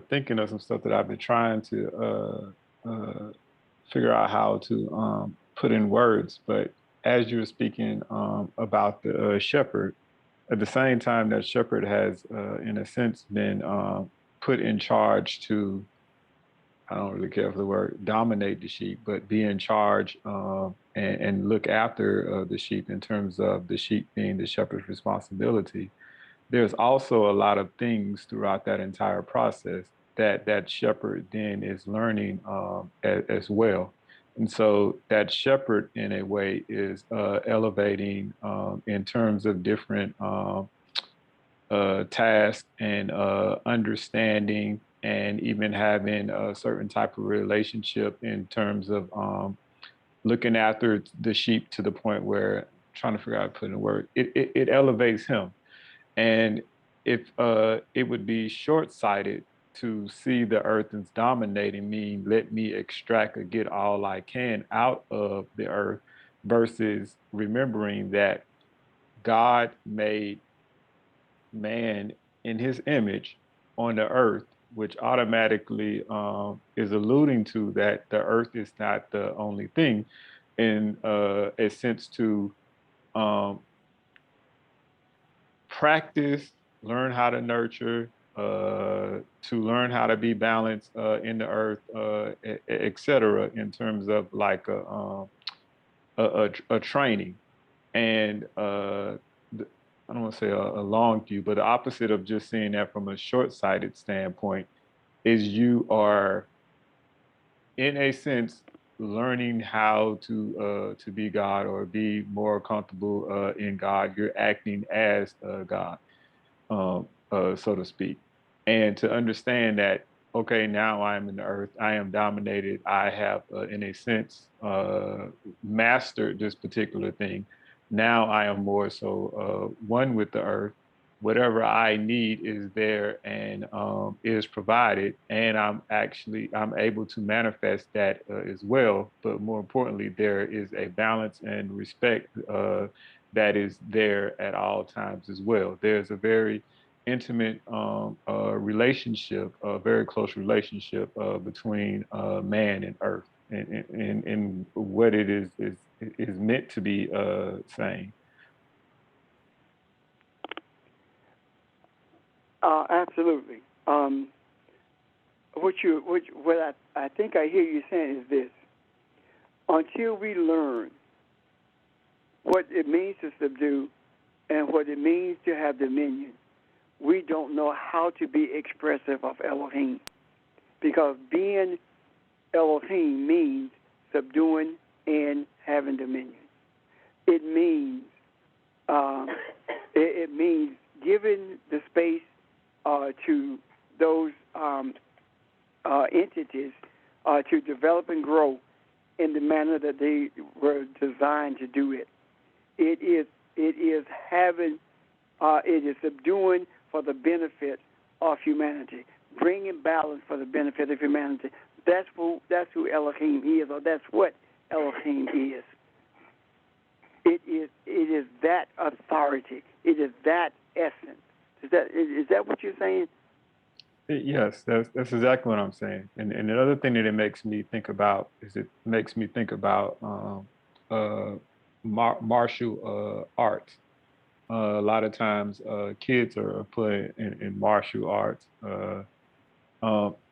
thinking of some stuff that I've been trying to figure out how to put in words. But as you were speaking about the shepherd, at the same time, that shepherd has, in a sense, been put in charge to, I don't really care for the word, dominate the sheep, but be in charge and look after the sheep in terms of the sheep being the shepherd's responsibility. There's also a lot of things throughout that entire process that shepherd then is learning as well. And so that shepherd, in a way, is elevating in terms of different tasks and understanding, and even having a certain type of relationship in terms of looking after the sheep to the point where, I'm trying to figure out how to put in a word, it elevates him. And if it would be short-sighted to see the earth as dominating me, let me extract or get all I can out of the earth, versus remembering that God made man in his image on the earth, which automatically is alluding to that the earth is not the only thing, in a sense to practice, learn how to nurture, to learn how to be balanced in the earth, et cetera, in terms of like a training. And I don't want to say a long view, but the opposite of just seeing that from a short-sighted standpoint is you are, in a sense, learning how to be God, or be more comfortable in God. You're acting as God, so to speak. And to understand that, okay, now I am in the earth, I am dominated, I have, in a sense, mastered this particular thing. Now I am more so one with the earth. Whatever I need is there and is provided, and I'm able to manifest that as well. But more importantly, there is a balance and respect that is there at all times as well. There's a very intimate relationship, a very close relationship between man and earth, and what it is meant to be saying.
Absolutely. What I think I hear you saying is this: until we learn what it means to subdue and what it means to have dominion, we don't know how to be expressive of Elohim. Because being Elohim means subduing and having dominion. It means it means giving the space to those entities to develop and grow in the manner that they were designed to do it. It is having it is subduing for the benefit of humanity, bringing balance for the benefit of humanity. That's who Elohim is, or that's what Elohim is. It is that authority. It is that essence. Is that what you're saying?
Yes, that's exactly what I'm saying. And the other thing that it makes me think about is martial arts. A lot of times kids are put in martial arts.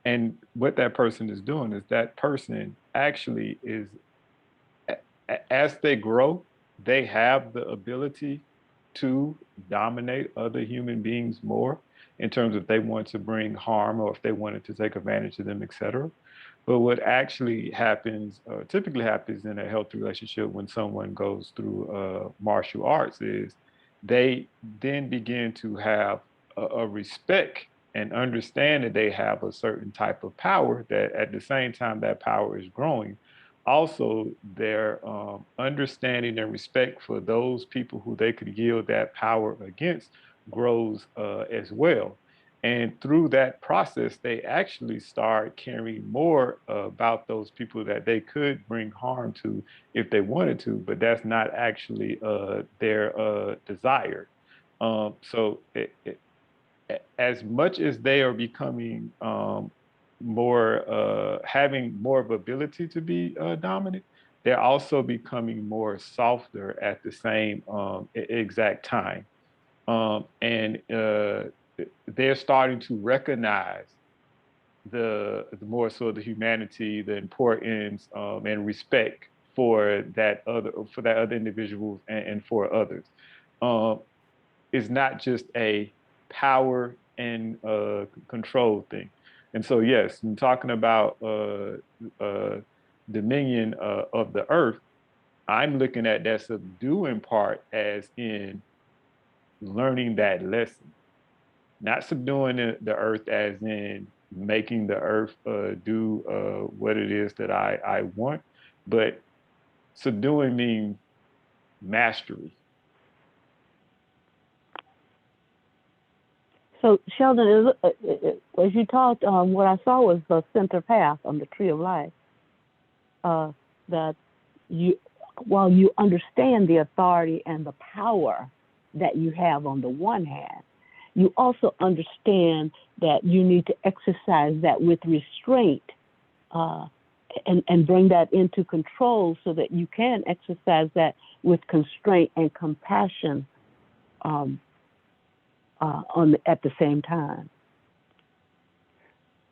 And what that person is doing is that person actually is, as they grow, they have the ability to dominate other human beings more in terms of if they want to bring harm or if they wanted to take advantage of them, etc. But what actually happens, typically happens in a healthy relationship when someone goes through martial arts is they then begin to have a respect and understand that they have a certain type of power, that at the same time that power is growing, also their understanding and respect for those people who they could yield that power against grows as well. And through that process, they actually start caring more about those people that they could bring harm to if they wanted to, but that's not actually their desire. So as much as they are becoming more, having more of ability to be dominant, they're also becoming more softer at the same exact time. And they're starting to recognize the more so the humanity, the importance and respect for that other individuals and for others. It's not just a power and control thing. And so, yes, I'm talking about dominion of the earth. I'm looking at that subduing part as in learning that lesson, not subduing the earth as in making the earth do what it is that I want, but subduing means mastery.
So, Sheldon, as you talked, what I saw was the center path on the tree of life. That while you understand the authority and the power that you have on the one hand, you also understand that you need to exercise that with restraint and bring that into control so that you can exercise that with constraint and compassion at the same time.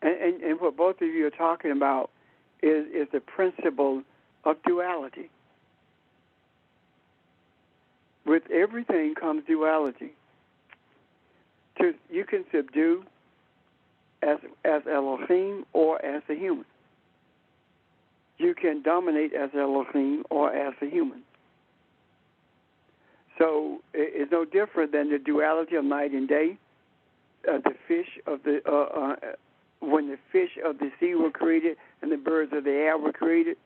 And what both of you are talking about is the principle of duality. With everything comes duality. You can subdue as Elohim or as a human. You can dominate as Elohim or as a human. So it's no different than the duality of night and day. The fish of when the fish of the sea were created and the birds of the air were created,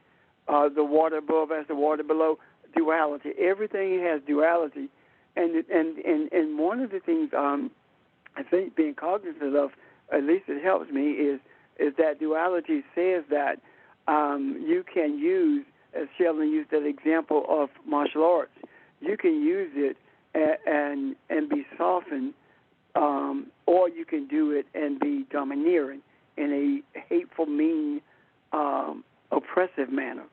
the water above as the water below. duality. Everything has duality, and one of the things I think being cognizant of, at least it helps me, is that duality says that you can use, as Sheldon used that example of martial arts, you can use it and be softened, or you can do it and be domineering in a hateful, mean, oppressive manner.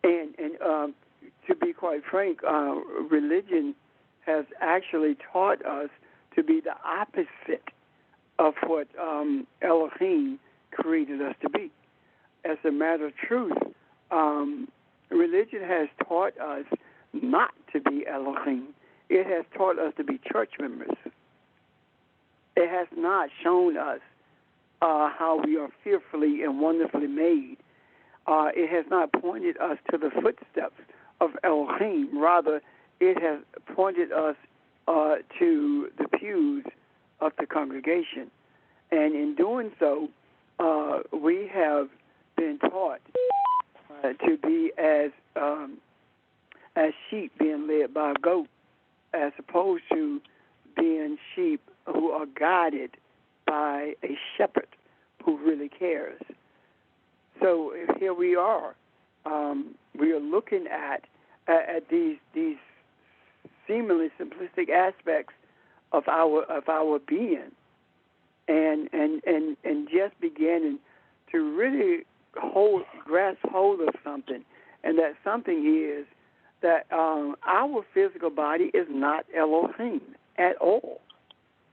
And to be quite frank, religion has actually taught us to be the opposite of what Elohim created us to be. As a matter of truth, religion has taught us not to be Elohim. It has taught us to be church members. It has not shown us how we are fearfully and wonderfully made. It has not pointed us to the footsteps of Elohim. Rather, it has pointed us to the pews of the congregation. And in doing so, we have been taught to be as sheep being led by a goat, as opposed to being sheep who are guided by a shepherd who really cares. So here we are. We are looking at these seemingly simplistic aspects of our being, and just beginning to really grasp hold of something, and that something is that our physical body is not Elohim at all.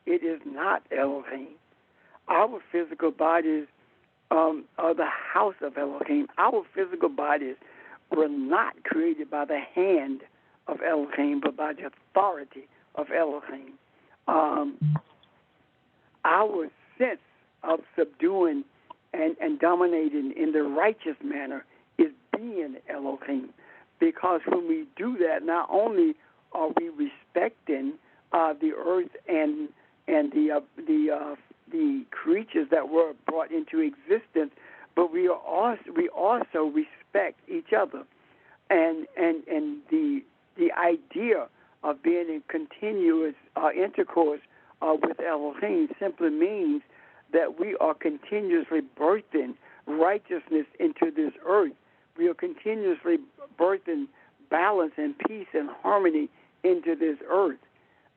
It is not Elohim. Our physical bodies are the house of Elohim. Our physical bodies were not created by the hand of Elohim, but by the authority of Elohim. Our sense of subduing and dominating in the righteous manner is being Elohim, because when we do that, not only are we respecting the earth and the creatures that were brought into existence, but we also respect each other, and the idea of being in continuous intercourse with Elohim simply means that we are continuously birthing righteousness into this earth. We are continuously birthing balance and peace and harmony into this earth,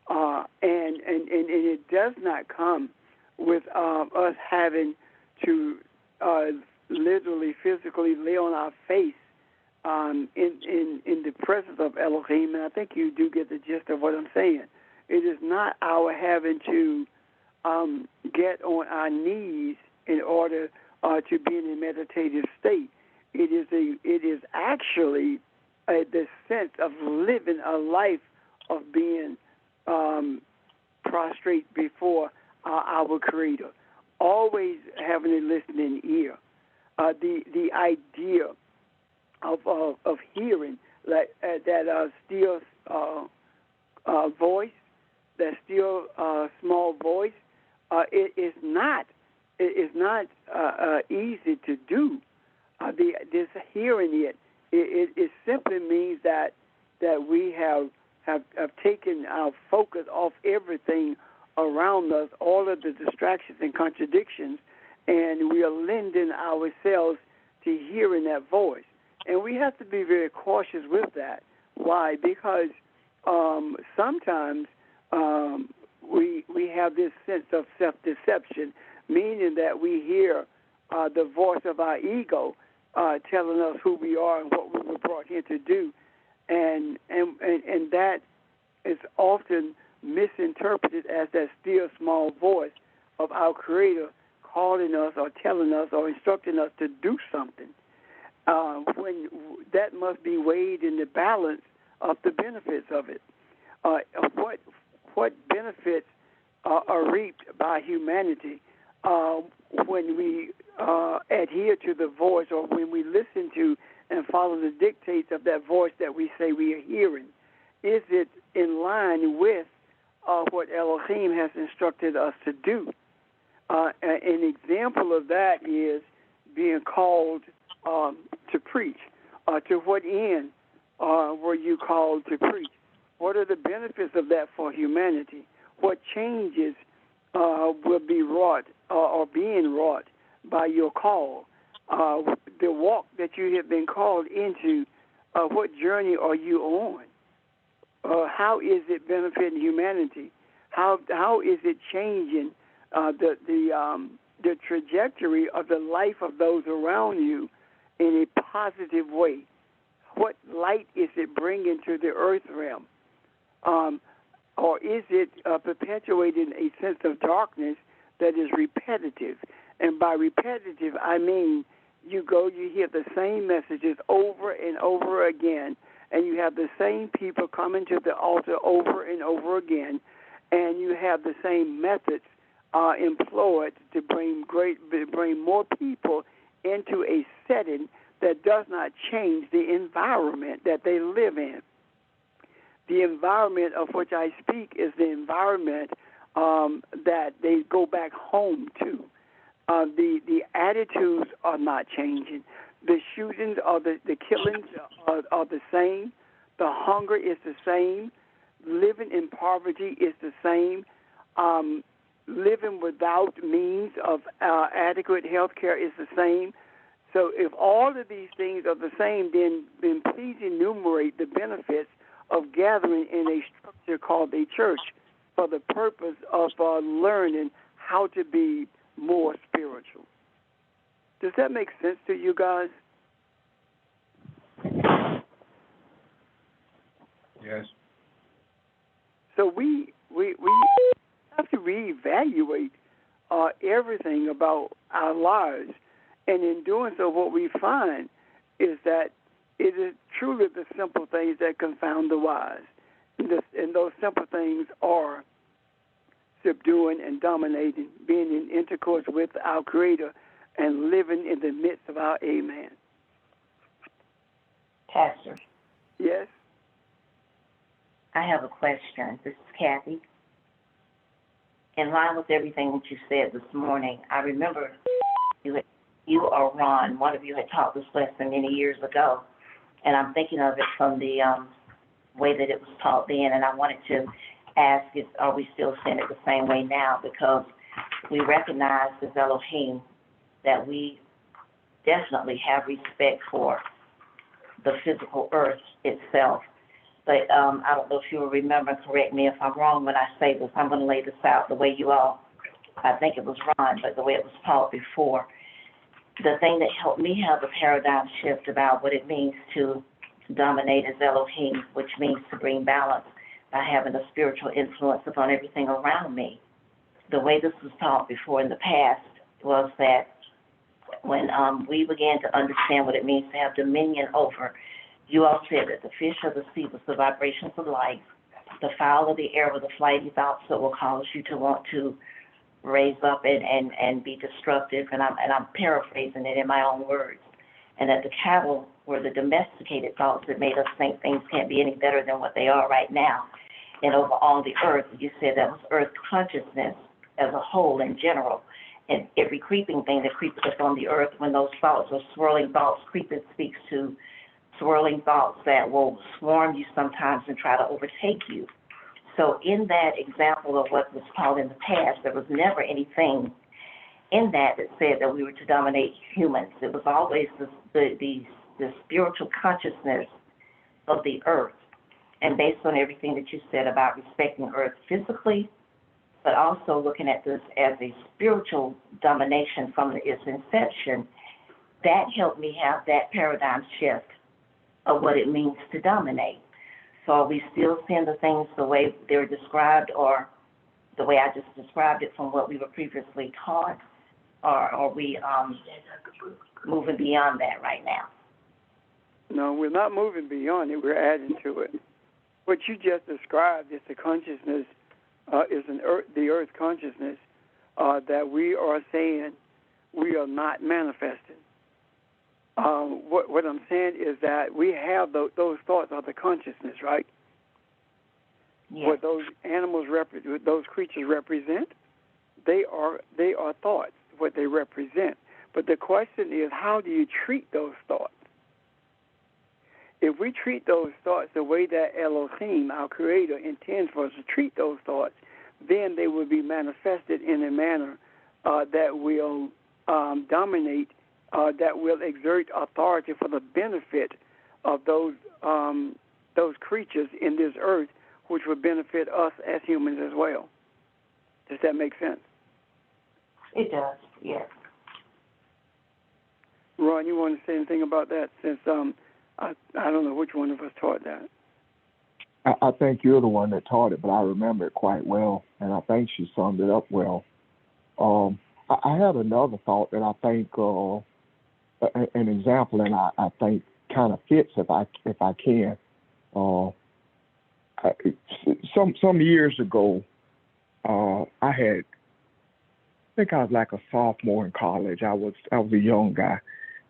and it does not come with us having to literally, physically lay on our face in the presence of Elohim. And I think you do get the gist of what I'm saying. It is not our having to get on our knees in order to be in a meditative state. It is actually the sense of living a life of being prostrate before our Creator, always having a listening ear. The idea of hearing that still voice, that still small voice, it is not easy to do. This hearing it simply means that we have taken our focus off everything around us, all of the distractions and contradictions, and we are lending ourselves to hearing that voice. And we have to be very cautious with that. Why? Because sometimes we have this sense of self-deception, meaning that we hear the voice of our ego telling us who we are and what we were brought here to do, and that is often misinterpreted as that still small voice of our Creator calling us or telling us or instructing us to do something, when that must be weighed in the balance of the benefits of it. What benefits are reaped by humanity when we adhere to the voice, or when we listen to and follow the dictates of that voice that we say we are hearing? Is it in line with what Elohim has instructed us to do? An example of that is being called to preach, To what end were you called to preach? What are the benefits of that for humanity? What changes will be wrought or being wrought by your call? The walk that you have been called into, what journey are you on? How is it benefiting humanity? How is it changing the trajectory of the life of those around you in a positive way? What light is it bringing to the earth realm? Or is it perpetuating a sense of darkness that is repetitive? And by repetitive, I mean you hear the same messages over and over again, and you have the same people coming to the altar over and over again, and you have the same methods employed to bring more people into a setting that does not change the environment that they live in. The environment of which I speak is the environment that they go back home to. The attitudes are not changing. The shootings or the killings are the same. The hunger is the same. Living in poverty is the same. Living without means of adequate health care is the same. So if all of these things are the same, then please enumerate the benefits of gathering in a structure called a church for the purpose of learning how to be more spiritual. Does that make sense to you guys?
Yes.
So we have to reevaluate everything about our lives. And in doing so, what we find is that it is truly the simple things that confound the wise. And those simple things are subduing and dominating, being in intercourse with our Creator, and living in the midst of our amen.
Pastor.
Yes?
I have a question. This is Kathy. In line with everything that you said this morning, I remember you or Ron, one of you had taught this lesson many years ago, and I'm thinking of it from the way that it was taught then, and I wanted to ask, are we still seeing it the same way now? Because we recognize as Elohim that we definitely have respect for the physical earth itself. But I don't know if you will remember, correct me if I'm wrong when I say this. I'm going to lay this out the way you all, I think it was Ron, but the way it was taught before. The thing that helped me have a paradigm shift about what it means to dominate as Elohim, which means to bring balance by having a spiritual influence upon everything around me. The way this was taught before in the past was that when we began to understand what it means to have dominion over, you all said that the fish of the sea was the vibrations of life, the fowl of the air were the flighty thoughts that will cause you to want to raise up and be destructive, and I'm paraphrasing it in my own words, and that the cattle were the domesticated thoughts that made us think things can't be any better than what they are right now. And over all the earth, you said that was earth consciousness as a whole in general, and every creeping thing that creeps up on the earth, when those thoughts or swirling thoughts creep, it speaks to swirling thoughts that will swarm you sometimes and try to overtake you. So in that example of what was taught in the past, there was never anything in that said that we were to dominate humans. It was always the spiritual consciousness of the earth. And based on everything that you said about respecting earth physically, but also looking at this as a spiritual domination from its inception, that helped me have that paradigm shift of what it means to dominate. So are we still seeing the things the way they're described, or the way I just described it from what we were previously taught, or are we moving beyond that right now?
No, we're not moving beyond it. We're adding to it. What you just described is the consciousness, the earth consciousness that we are saying we are not manifesting. What I'm saying is that we have those thoughts of the consciousness, right?
Yes.
What those animals those creatures represent, they are thoughts, what they represent. But the question is, how do you treat those thoughts? if we treat those thoughts the way that Elohim, our Creator, intends for us to treat those thoughts, then they will be manifested in a manner that will dominate, that will exert authority for the benefit of those creatures in this earth, which will benefit us as humans as well. Does that make sense?
It does, yes.
Ron, you want to say anything about that? Since I don't know which one of us taught that.
I think you're the one that taught it, but I remember it quite well, and I think she summed it up well. I had another thought that I think an example, and I think kind of fits if I can. Some years ago, I think I was like a sophomore in college. I was a young guy,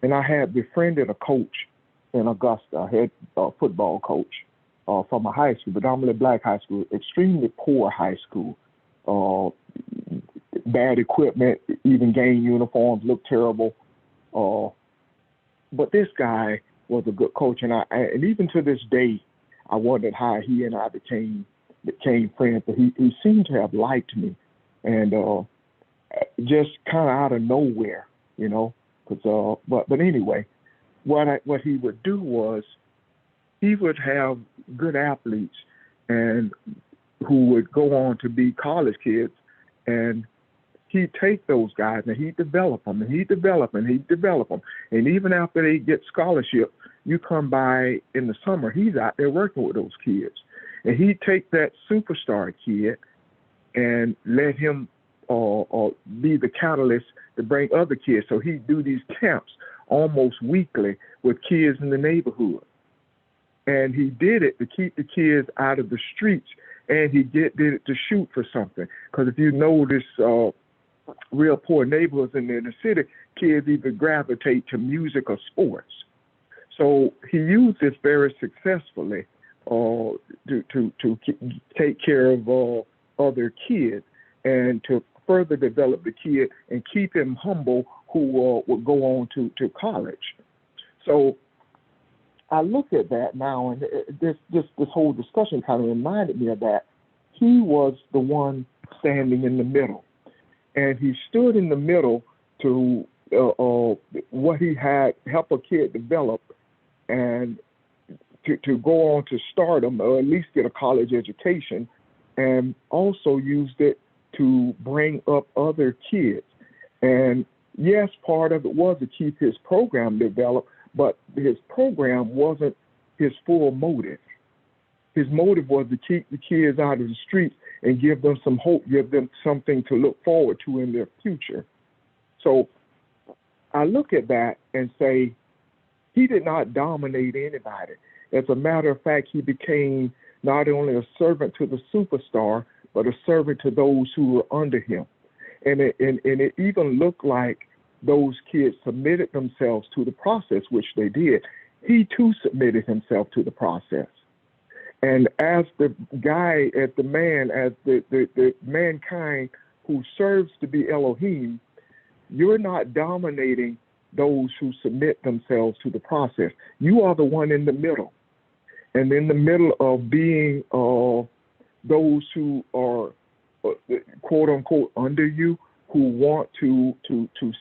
and I had befriended a coach in Augusta, a head football coach from a high school, predominantly black high school, extremely poor high school, bad equipment, even game uniforms looked terrible. But this guy was a good coach, and even to this day, I wondered how he and I became friends. But he seemed to have liked me, and just kind of out of nowhere, you know. But anyway, what he would do was he would have good athletes and who would go on to be college kids, and he'd take those guys and he'd develop them and he'd develop them. And even after they get scholarship, you come by in the summer, he's out there working with those kids. And he'd take that superstar kid and let him be the catalyst to bring other kids. So he'd do these camps almost weekly with kids in the neighborhood. And he did it to keep the kids out of the streets, and he did it to shoot for something. Because if you know this real poor neighborhoods in the city, kids either gravitate to music or sports. So he used this very successfully to take care of other kids and to further develop the kid and keep him humble, who would go on to college. So I look at that now, and this whole discussion kind of reminded me of that. He was the one standing in the middle, and he stood in the middle to what he had help a kid develop, and to go on to stardom, or at least get a college education, and also used it to bring up other kids. And yes, part of it was to keep his program developed, but his program wasn't his full motive. His motive was to keep the kids out of the streets and give them some hope, give them something to look forward to in their future. So I look at that and say, he did not dominate anybody. As a matter of fact, he became not only a servant to the superstar, but a servant to those who were under him. And it even looked like those kids submitted themselves to the process, which they did. He too submitted himself to the process. And as the guy, as the man, as the mankind who serves to be Elohim, you're not dominating those who submit themselves to the process. You are the one in the middle. And in the middle of being those who are, quote unquote, under you, who want to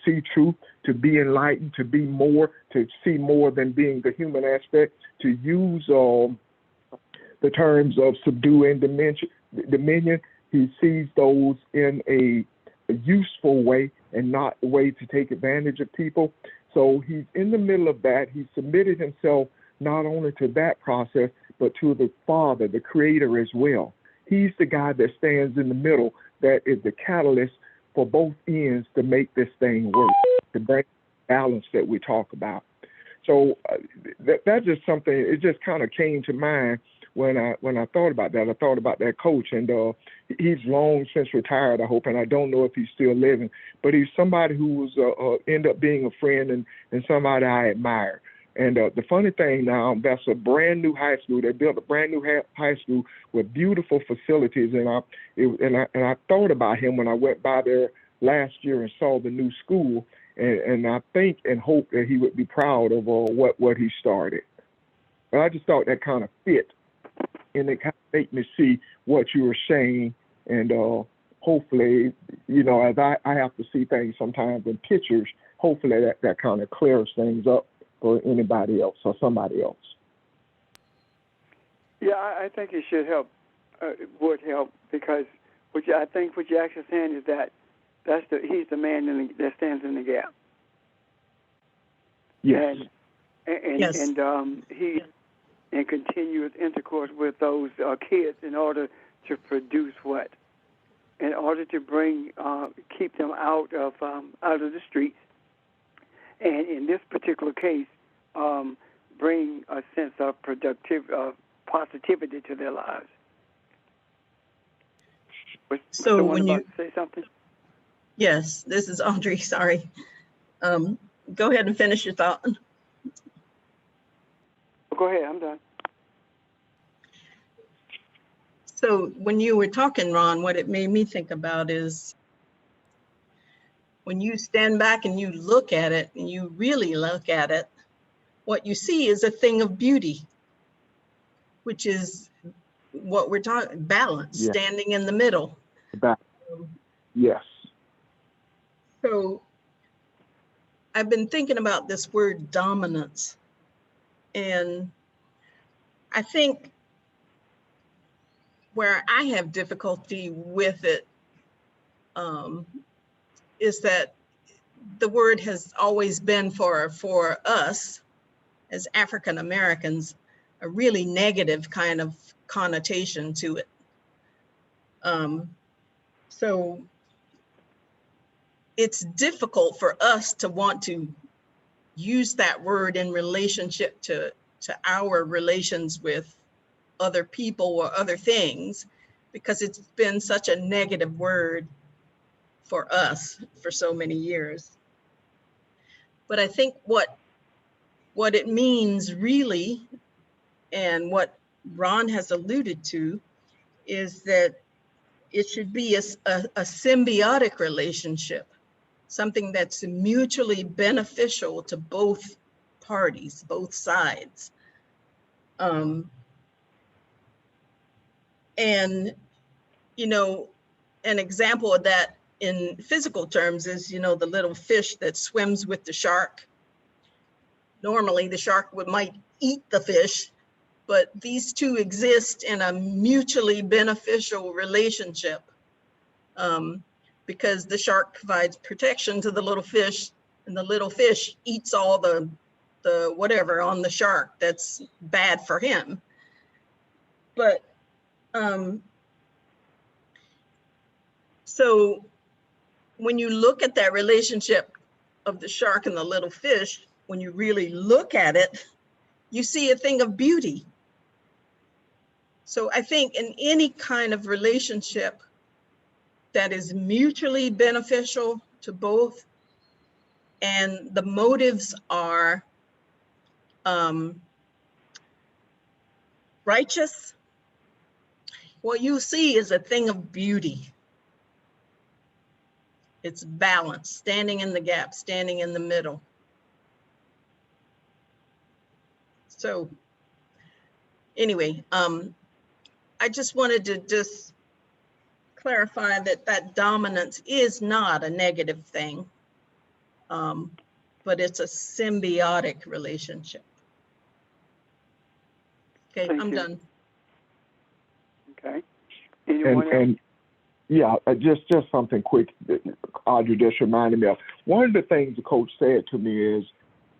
see truth, to be enlightened, to be more, to see more than being the human aspect, to use the terms of subdue and dominion. He sees those in a useful way and not a way to take advantage of people. So he's in the middle of that. He submitted himself not only to that process, but to the Father, the Creator as well. He's the guy that stands in the middle, that is the catalyst for both ends to make this thing work, to bring balance that we talk about. So that's just something, it just kind of came to mind when I thought about that. I thought about that coach, and he's long since retired, I hope, and I don't know if he's still living, but he's somebody who was ended up being a friend and somebody I admire. And the funny thing now, that's a brand new high school. They built a brand new high school with beautiful facilities, and I thought about him when I went by there last year and saw the new school, and I think and hope that he would be proud of what he started. But I just thought that kind of fit, and it kind of made me see what you were saying, and hopefully, you know, as I have to see things sometimes in pictures, hopefully that kind of clears things up for anybody else or somebody else.
Yeah, I think it should help. It would help because I think what you're actually saying is that he's the man that stands in the gap.
Yes.
And he in continuous intercourse with those kids in order to produce what? In order to bring keep them out of the streets, and in this particular case, bring a sense of positivity to their lives. Was someone about to say something?
Yes, this is Audrey. Sorry. Go ahead and finish your thought.
Go ahead. I'm done.
So when you were talking, Ron, what it made me think about is when you stand back and you look at it and you really look at it, what you see is a thing of beauty, which is what we're talking, balance,
Yeah.
standing in the middle.
Yes.
So I've been thinking about this word dominance, and I think where I have difficulty with it is that the word has always been for us as African Americans a really negative kind of connotation to it. So it's difficult for us to want to use that word in relationship to our relations with other people or other things, because it's been such a negative word for us for so many years. But I think what it means really, and what Ron has alluded to, is that it should be a symbiotic relationship, something that's mutually beneficial to both parties, both sides. And, you know, an example of that in physical terms is, you know, the little fish that swims with the shark. Normally the shark might eat the fish, but these two exist in a mutually beneficial relationship because the shark provides protection to the little fish, and the little fish eats all the whatever on the shark that's bad for him. But so when you look at that relationship of the shark and the little fish, when you really look at it, you see a thing of beauty. So I think in any kind of relationship that is mutually beneficial to both, and the motives are righteous, what you see is a thing of beauty. It's balance, standing in the gap, standing in the middle. So anyway, I just wanted to just clarify that dominance is not a negative thing, but it's a symbiotic relationship. Okay,
Thank
I'm
you.
done.
Okay. Anyone else?
And yeah, just something quick, Audrey just reminded me of. One of the things the coach said to me is,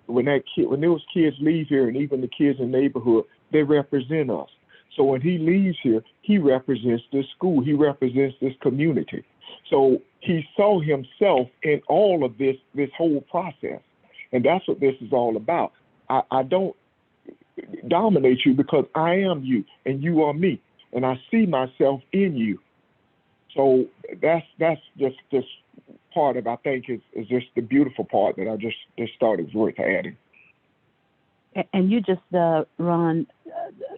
when those kids leave here, and even the kids in the neighborhood, they represent us. So when he leaves here, he represents this school, he represents this community. So he saw himself in all of this whole process. And that's what this is all about. I don't dominate you because I am you and you are me. And I see myself in you. So that's just part of, I think, is just the beautiful part that I just thought it was worth adding.
And you just, Ron,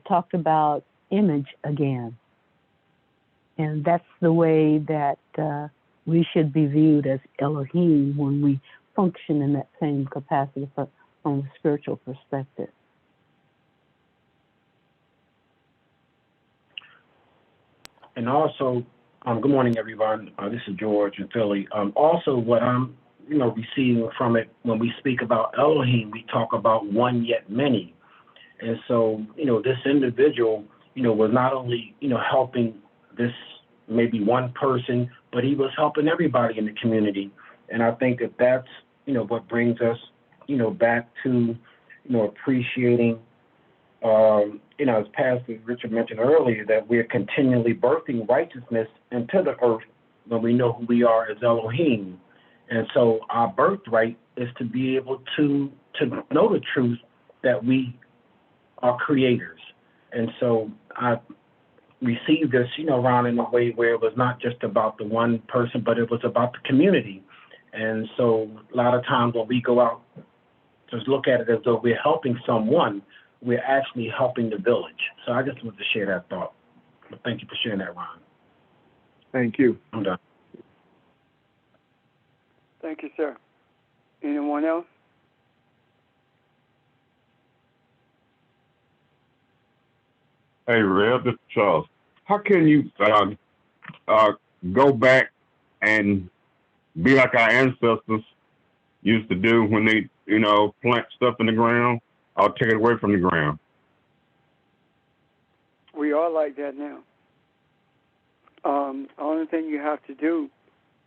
talked about image again. And that's the way that we should be viewed as Elohim when we function in that same capacity from a spiritual perspective.
And also, good morning, everyone. This is George in Philly. Also, what I'm, receiving from it when we speak about Elohim, we talk about one yet many. And so, this individual, was not only, helping this maybe one person, but he was helping everybody in the community. And I think that that's, what brings us, back to, appreciating, as Pastor Richard mentioned earlier, that we're continually birthing righteousness into the earth when we know who we are as Elohim. And so our birthright is to be able to know the truth that we are creators. And so I received this, Ron, in a way where it was not just about the one person, but it was about the community. And so a lot of times when we go out, just look at it as though we're helping someone, we're actually helping the village. So I just wanted to share that thought. But thank you for sharing that, Ron.
Thank you.
I'm done.
Thank you, sir. Anyone else?
Hey, Rev, this is Charles. How can you go back and be like our ancestors used to do when they, plant stuff in the ground or take it away from the ground?
We are like that now. The only thing you have to do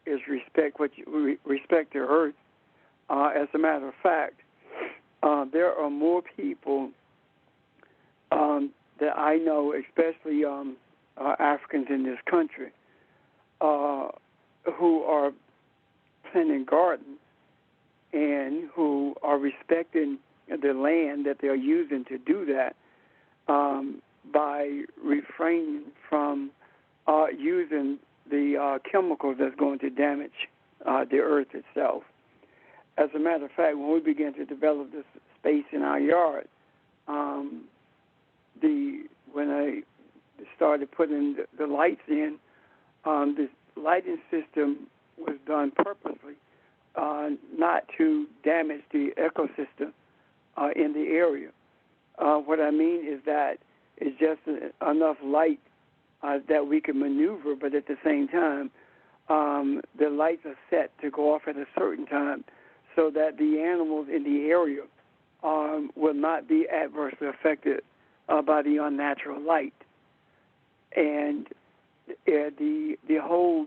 is respect respect the earth. As a matter of fact, there are more people that I know, especially Africans in this country, who are planting gardens and who are respecting the land that they're using to do that by refraining from using the chemicals that's going to damage the earth itself. As a matter of fact, when we began to develop this space in our yard, when I started putting the lights in, this lighting system was done purposely not to damage the ecosystem in the area. What I mean is that it's just enough light that we can maneuver, but at the same time, the lights are set to go off at a certain time so that the animals in the area will not be adversely affected by the unnatural light. And the whole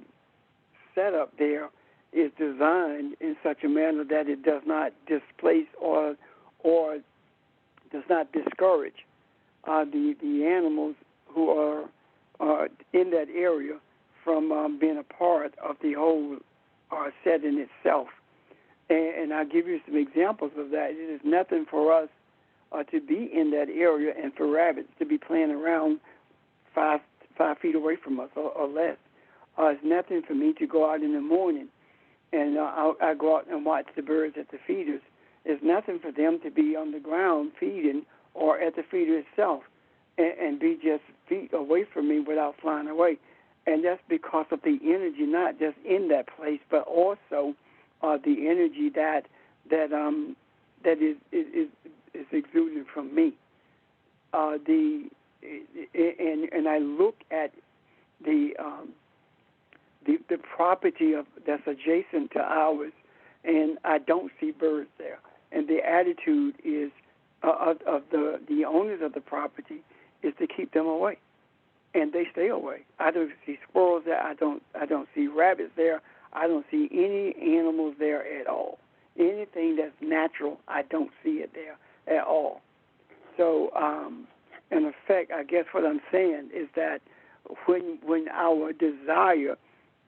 setup there is designed in such a manner that it does not displace or does not discourage the animals who are in that area from being a part of the whole setting itself. And I'll give you some examples of that. It is nothing for us to be in that area and for rabbits to be playing around 5 feet away from us or less. It's nothing for me to go out in the morning and I go out and watch the birds at the feeders. It's nothing for them to be on the ground feeding or at the feeder itself and be just feet away from me without flying away. And that's because of the energy, not just in that place, but also the energy that is exuding from me. And I look at the property that's adjacent to ours, and I don't see birds there. And the attitude is of the owners of the property is to keep them away, and they stay away. I don't see squirrels there. I don't see rabbits there. I don't see any animals there at all. Anything that's natural, I don't see it there at all. So, in effect, I guess what I'm saying is that when our desire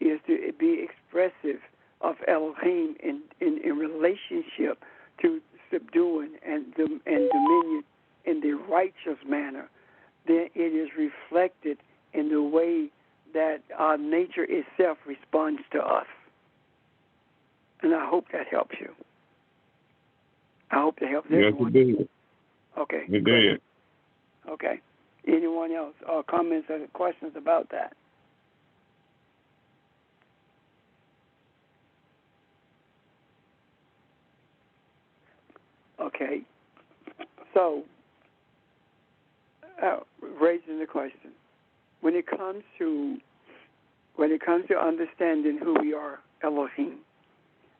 is to be expressive of Elohim in relationship to subduing and dominion in the righteous manner, then it is reflected in the way that our nature itself responds to us. And I hope that helps you. I hope that helps everyone.
Yes, it did.
Okay.
It did.
Okay. Anyone else? Comments or questions about that? Okay. So, raising the question, when it comes to understanding who we are, Elohim,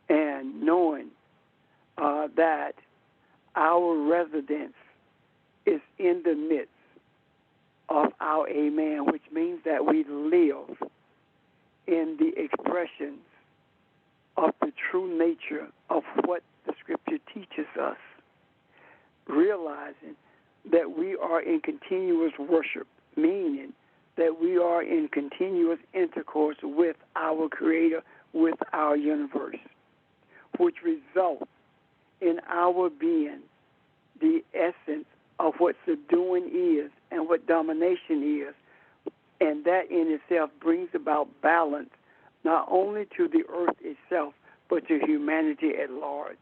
and knowing that our residence is in the midst of our amen, which means that we live in the expressions of the true nature of what the Scripture teaches us, realizing that we are in continuous worship, meaning that we are in continuous intercourse with our Creator, with our universe, which results in our being the essence of what subduing is and what domination is. And that in itself brings about balance, not only to the earth itself, but to humanity at large.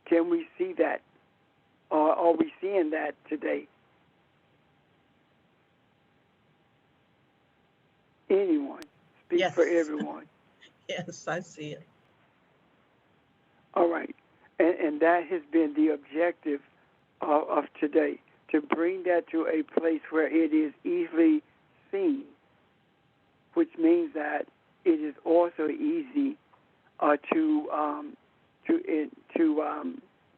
Can we see that? Or are we seeing that today? Anyone? Speak
Yes.
for everyone.
Yes, I see it.
All right. And that has been the objective of today, to bring that to a place where it is easily seen, which means that it is also easy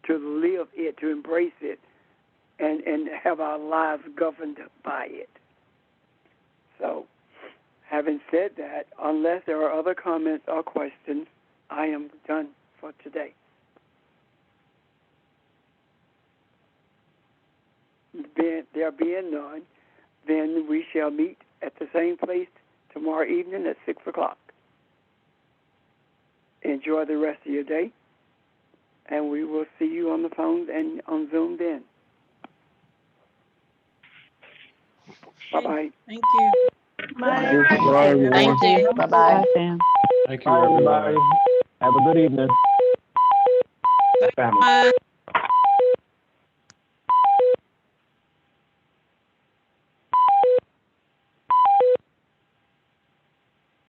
to live it, to embrace it, and have our lives governed by it. So, having said that, unless there are other comments or questions, I am done for today. There being none, then we shall meet at the same place tomorrow evening at 6 o'clock. Enjoy the rest of your day, and we will see you on the phone and on Zoom then. Bye-bye.
Thank you.
Bye, everyone.
Thank you.
Bye,
Bye-bye.
Sam.
Thank you,
Bye,
everyone.
everybody. Have a good evening.
Family.
Bye.